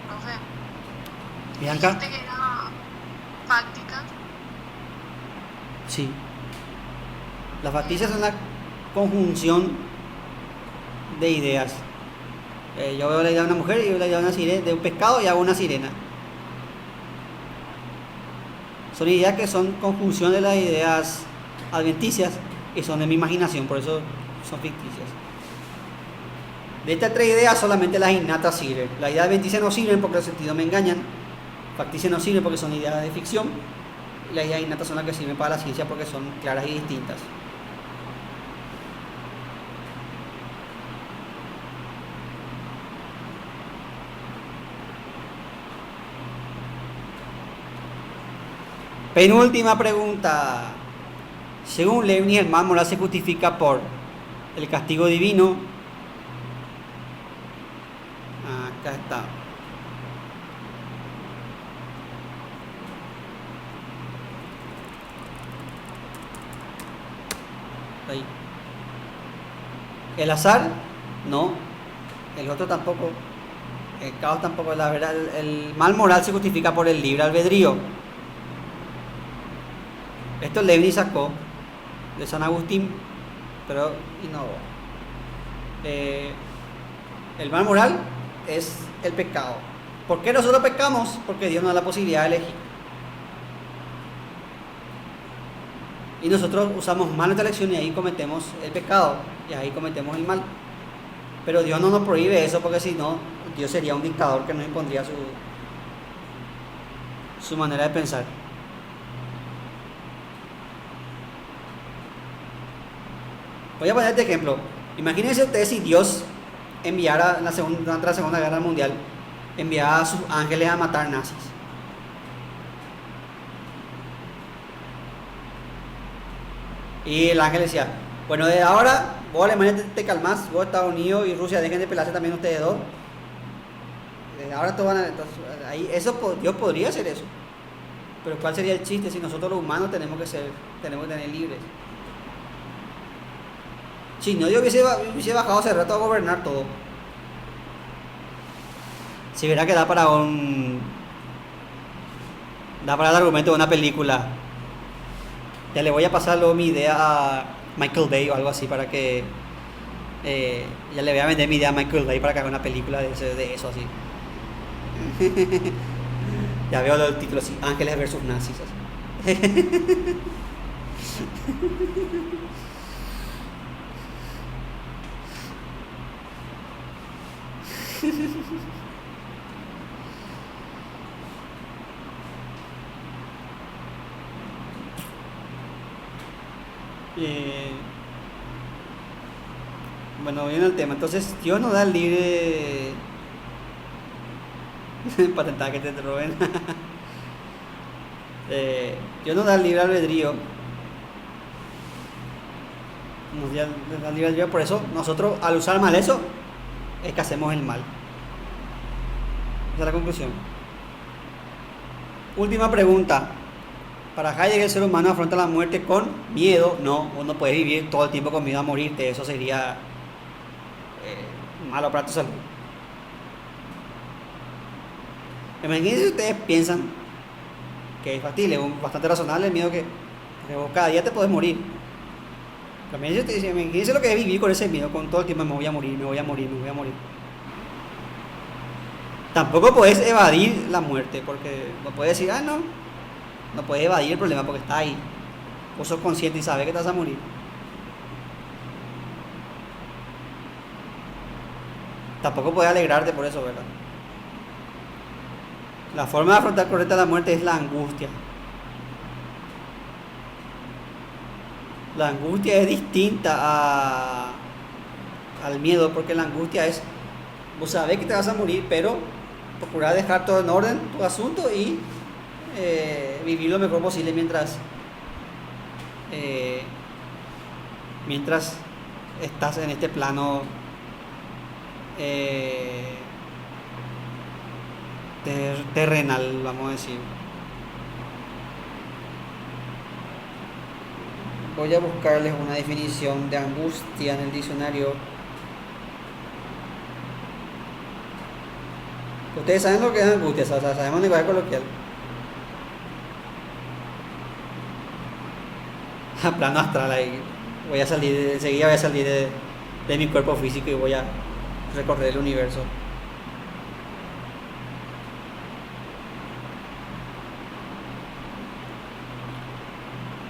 Speaker 3: Profe,
Speaker 1: Bianca,
Speaker 3: dijiste que era fáctica.
Speaker 1: sí. Las facticias son la conjunción de ideas. Yo veo la idea de una mujer y veo la idea de una sirena, de un pescado y hago una sirena. Son ideas que son conjunción de las ideas adventicias y son de mi imaginación, por eso son ficticias. De estas tres ideas solamente las innatas sirven. Las ideas adventicias no sirven porque los sentidos me engañan. Facticias no sirven porque son ideas de ficción. Y las ideas innatas son las que sirven para la ciencia porque son claras y distintas. Penúltima pregunta. Según Leibniz, el mal moral se justifica por el castigo divino. Acá está. Ahí. El azar, no. El otro tampoco. El caos tampoco. La verdad, el mal moral se justifica por el libre albedrío. Esto Leibniz sacó de San Agustín, pero innovó. El mal moral es el pecado. ¿Por qué nosotros pecamos? Porque Dios nos da la posibilidad de elegir. Y nosotros usamos mal nuestra elección y ahí cometemos el pecado, y ahí cometemos el mal. Pero Dios no nos prohíbe eso porque si no, Dios sería un dictador que nos impondría su manera de pensar. Voy a poner este ejemplo. Imagínense ustedes si Dios enviara durante la Segunda Guerra Mundial, enviara a sus ángeles a matar nazis. Y el ángel decía, bueno, desde ahora vos Alemania te calmás, vos Estados Unidos y Rusia dejen de pelearse también ustedes dos. Desde ahora todos van a... Entonces, ahí, Dios podría hacer eso. Pero ¿cuál sería el chiste si nosotros los humanos tenemos que tener libres? Si no, yo hubiese bajado hace rato a gobernar todo. Si verá que da para el argumento de una película. Ya le voy a pasar luego mi idea a Michael Bay o algo así para que... ya le voy a vender mi idea a Michael Bay para que haga una película de eso así. Ya veo el título así, Ángeles versus Nazis. Así. Bueno, viene el tema. Entonces, Dios nos da el libre... patentada que te roben. Dios nos da el libre albedrío. Nos da el libre albedrío. Por eso, nosotros, al usar mal eso, es que hacemos el mal. Esa es la conclusión. Última pregunta. Para Heidegger, el ser humano afronta la muerte con miedo. No, vos no puedes vivir todo el tiempo con miedo a morirte. Eso sería malo para tu salud. Imagínense si ustedes piensan que es factible, bastante razonable el miedo que vos cada día te podés morir. Imagínense lo que es vivir con ese miedo, con todo el tiempo me voy a morir. Tampoco puedes evadir la muerte, porque no puedes decir, no puedes evadir el problema porque está ahí. Vos sos consciente y sabes que te vas a morir. Tampoco puedes alegrarte por eso, ¿verdad? La forma de afrontar correcta la muerte es la angustia. La angustia es distinta al miedo, porque la angustia es, vos sabés que te vas a morir, pero procurar dejar todo en orden, tu asunto, y vivir lo mejor posible mientras estás en este plano terrenal, vamos a decir. Voy a buscarles una definición de angustia en el diccionario. Ustedes saben lo que es angustia, o sea, sabemos lenguaje coloquial. A plano astral ahí. Enseguida voy a salir de mi cuerpo físico y voy a recorrer el universo.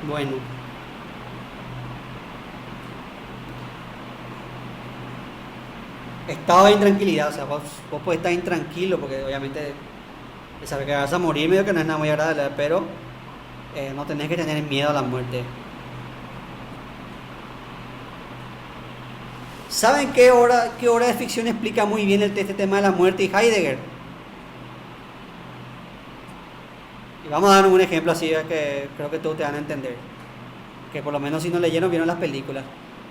Speaker 1: Bueno. Estado de intranquilidad, o sea, vos podés estar intranquilo porque obviamente saber que vas a morir medio que no es nada muy agradable, pero no tenés que tener miedo a la muerte. ¿Saben qué obra de ficción explica muy bien este tema de la muerte y Heidegger? Y vamos a dar un ejemplo así que creo que todos te van a entender. Que por lo menos si no leyeron, vieron las películas.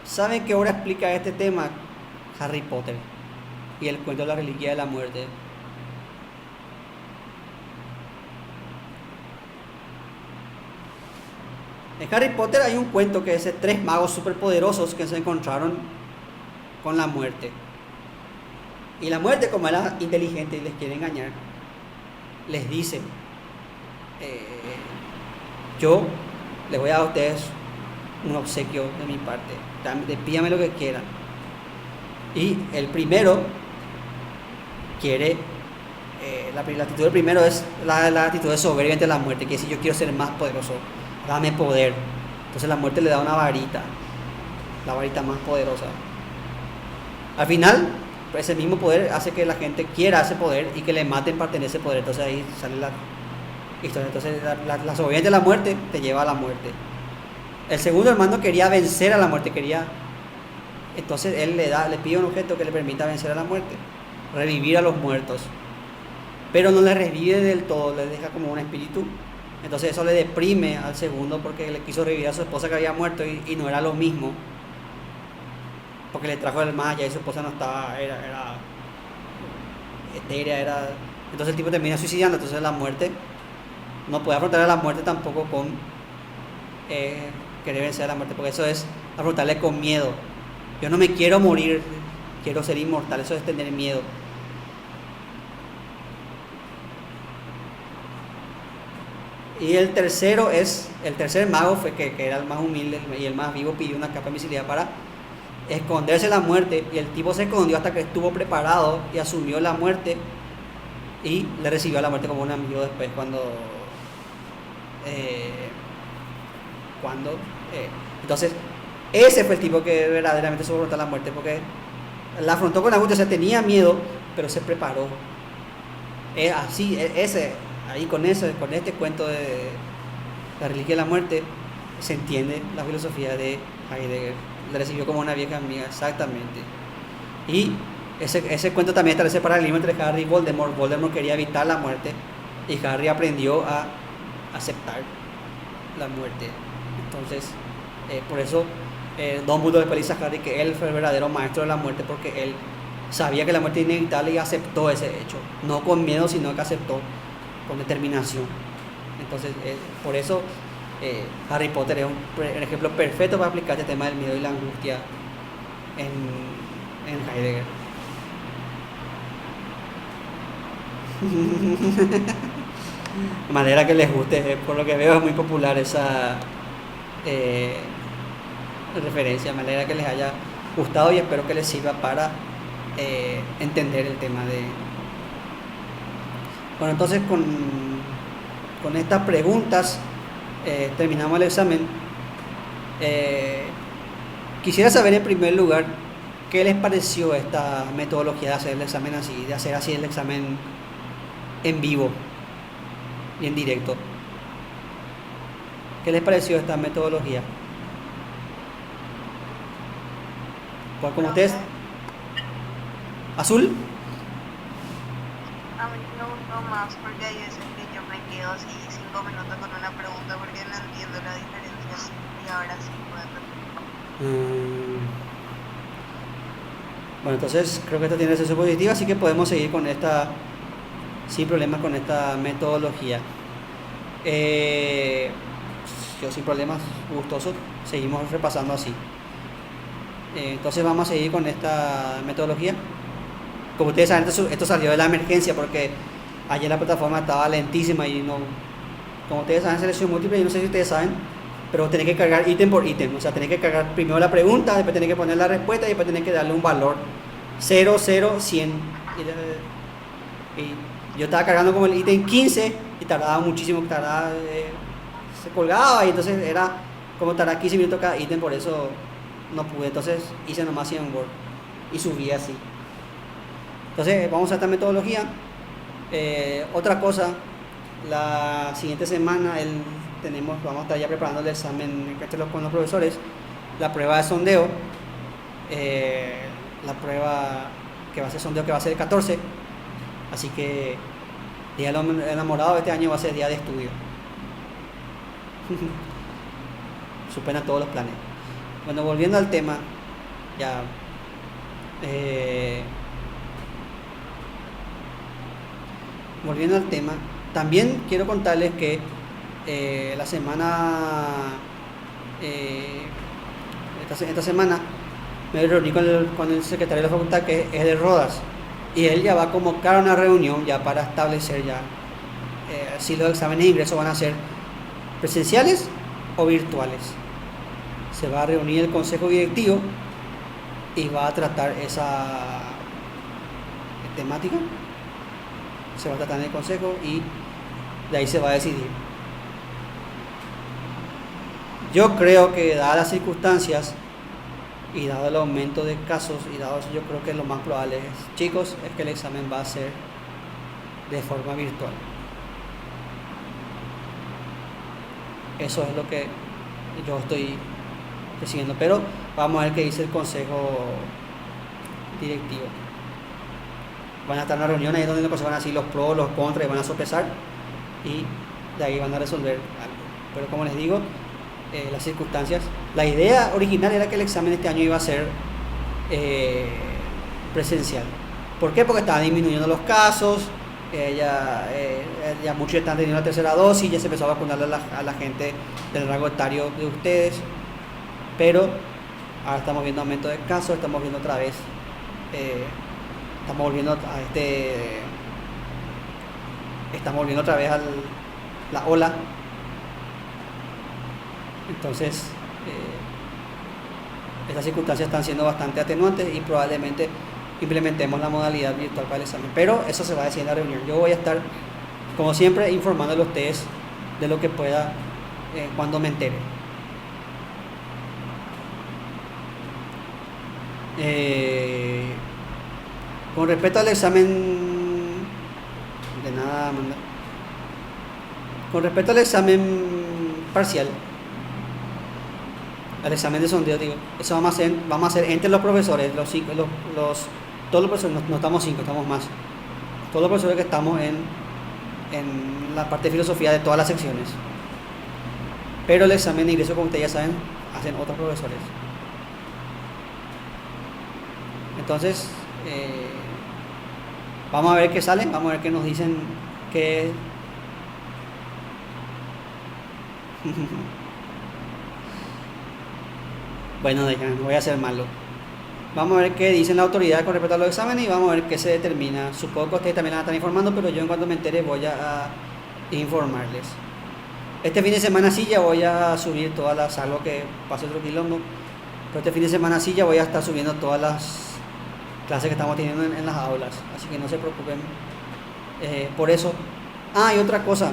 Speaker 1: ¿Saben qué obra explica este tema? Harry Potter y el cuento de la reliquia de la muerte. En Harry Potter hay un cuento que es de 3 magos superpoderosos que se encontraron con la muerte. Y la muerte, como era inteligente y les quiere engañar, les dice, yo les voy a dar a ustedes un obsequio de mi parte, pídame lo que quieran. Y el primero quiere, la actitud del primero es la actitud de soberbia ante la muerte, que dice yo quiero ser más poderoso, dame poder. Entonces la muerte le da una varita, la varita más poderosa. Al final, ese mismo poder hace que la gente quiera ese poder y que le maten para tener ese poder. Entonces ahí sale la historia. Entonces la soberbia ante la muerte te lleva a la muerte. El segundo hermano quería vencer a la muerte, entonces él le pide un objeto que le permita vencer a la muerte, revivir a los muertos, pero no le revive del todo, le deja como un espíritu. Entonces eso le deprime al segundo porque le quiso revivir a su esposa que había muerto y no era lo mismo, porque le trajo el más allá y su esposa no estaba, era etérea, entonces el tipo termina suicidando. Entonces la muerte no puede afrontar a la muerte tampoco con querer vencer a la muerte, porque eso es afrontarle con miedo. Yo no me quiero morir, quiero ser inmortal, eso es tener miedo. Y el tercer mago fue que era el más humilde y el más vivo, pidió una capa de invisibilidad para esconderse la muerte, y el tipo se escondió hasta que estuvo preparado y asumió la muerte y le recibió a la muerte como un amigo después entonces ese fue el tipo que verdaderamente soportó la muerte, porque la afrontó con angustia, o sea, tenía miedo, pero se preparó. Con este cuento de la reliquia de la muerte, se entiende la filosofía de Heidegger. Le recibió como una vieja amiga, exactamente. Y ese cuento también establece paralelismo entre Harry y Voldemort. Voldemort quería evitar la muerte y Harry aprendió a aceptar la muerte. Entonces, por eso Dumbledore después le dice a Harry que él fue el verdadero maestro de la muerte, porque él sabía que la muerte era inevitable y aceptó ese hecho, no con miedo, sino que aceptó con determinación. Entonces, por eso Harry Potter es un ejemplo perfecto para aplicar este tema del miedo y la angustia en Heidegger. De manera que les guste, por lo que veo es muy popular esa referencia, de manera que les haya gustado y espero que les sirva para entender el tema de... Bueno, entonces con estas preguntas terminamos el examen. Quisiera saber en primer lugar qué les pareció esta metodología de hacer el examen así, de hacer así el examen en vivo y en directo. ¿Qué les pareció esta metodología? Pues como ustedes... ¿Azul?
Speaker 3: A mí me gustó más porque hay veces que yo me quedo así 5 minutos con una pregunta porque no entiendo la diferencia, y ahora sí puedo. Bueno, entonces creo que esto tiene sesión positiva, así que podemos seguir con esta
Speaker 1: sin problemas con esta metodología. Eh, yo sin problemas, gustoso, seguimos repasando así. Entonces vamos a seguir con esta metodología. Como ustedes saben, esto salió de la emergencia porque ayer la plataforma estaba lentísima y no, como ustedes saben, selección múltiple, yo no sé si ustedes saben, pero tenés que cargar ítem por ítem. O sea, tenés que cargar primero la pregunta, después tenés que poner la respuesta y después tenés que darle un valor 0, 0, 100. Y yo estaba cargando como el ítem 15 y tardaba muchísimo, se colgaba y entonces era como tardar 15 minutos cada ítem, por eso no pude. Entonces hice nomás 100 Word y subí así. Entonces vamos a esta metodología. Otra cosa, la siguiente semana vamos a estar ya preparando el examen con los profesores, la prueba de sondeo, la prueba que va a ser sondeo, que va a ser el 14, así que Día del Enamorado este año va a ser día de estudio. Supera todos los planes. Bueno, volviendo al tema, ya volviendo al tema, también quiero contarles que la semana esta semana me reuní con el secretario de la facultad, que es de Rodas, y él ya va a convocar una reunión ya para establecer ya si los exámenes de ingreso van a ser presenciales o virtuales. Se va a reunir el consejo directivo y va a tratar esa temática. Se va a tratar en el consejo y de ahí se va a decidir. Yo creo que dadas las circunstancias y dado el aumento de casos y dado eso, yo creo que lo más probable chicos, es que el examen va a ser de forma virtual. Eso es lo que yo estoy siguiendo, pero vamos a ver qué dice el consejo directivo. Van a estar en una reunión ahí donde se van a decir los pros, los contras, y van a sopesar y de ahí van a resolver algo. Pero como les digo, las circunstancias, la idea original era que el examen este año iba a ser presencial. ¿Por qué? Porque estaban disminuyendo los casos, ya muchos están teniendo la tercera dosis, ya se empezó a vacunar a la gente del rango etario de ustedes, pero ahora estamos viendo aumento de casos, estamos viendo otra vez, estamos volviendo otra vez a la ola. Entonces estas circunstancias están siendo bastante atenuantes y probablemente implementemos la modalidad virtual para el examen, pero eso se va a decir en la reunión. Yo voy a estar, como siempre, informándole a ustedes de lo que pueda cuando me entere. Con respecto al examen de nada, Amanda. Con respecto al examen parcial, al examen de sondeo, digo, eso vamos a hacer entre los profesores, todos los profesores, no estamos 5, estamos más, todos los profesores que estamos en la parte de filosofía de todas las secciones. Pero el examen de ingreso, como ustedes ya saben, hacen otros profesores. Entonces vamos a ver qué sale, vamos a ver qué nos dicen, qué bueno, no voy a ser malo. Vamos a ver qué dicen la autoridad con respecto a los exámenes y vamos a ver qué se determina. Supongo que ustedes también la están informando, pero yo en cuanto me entere voy a informarles. Este fin de semana sí ya voy a subir todas las, algo que pase otro quilombo, pero este fin de semana sí ya voy a estar subiendo todas las clases que estamos teniendo en las aulas, así que no se preocupen por eso. Y otra cosa,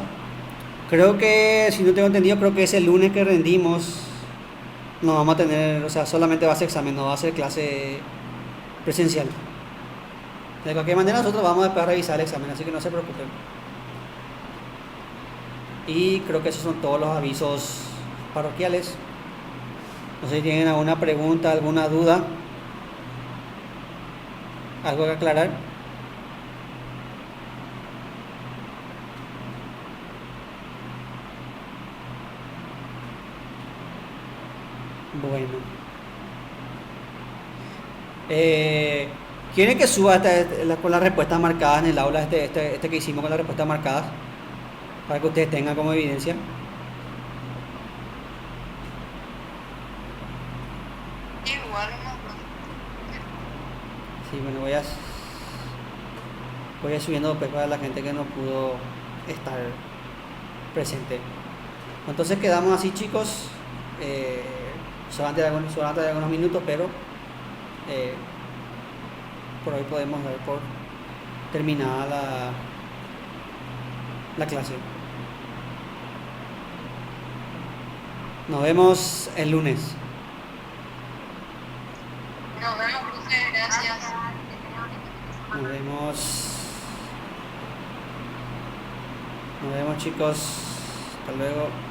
Speaker 1: creo que, si no tengo entendido, creo que ese lunes que rendimos no vamos a tener, o sea, solamente va a ser examen, no va a ser clase presencial. De cualquier manera nosotros vamos a revisar el examen, así que no se preocupen. Y creo que esos son todos los avisos parroquiales. No sé si tienen alguna pregunta, alguna duda, algo que aclarar. Bueno, ¿Quieren que suba con las respuestas marcadas en el aula, este que hicimos con las respuestas marcadas? Para que ustedes tengan como evidencia.
Speaker 3: Igual, no,
Speaker 1: Sí, bueno, voy a ir subiendo después para la gente que no pudo estar presente. Entonces quedamos así, chicos. Solamente de algunos minutos, pero eh, por hoy podemos dar por terminada la clase. Nos vemos el lunes.
Speaker 2: Nos vemos, profe, gracias.
Speaker 1: Nos vemos. Nos vemos, chicos. Hasta luego.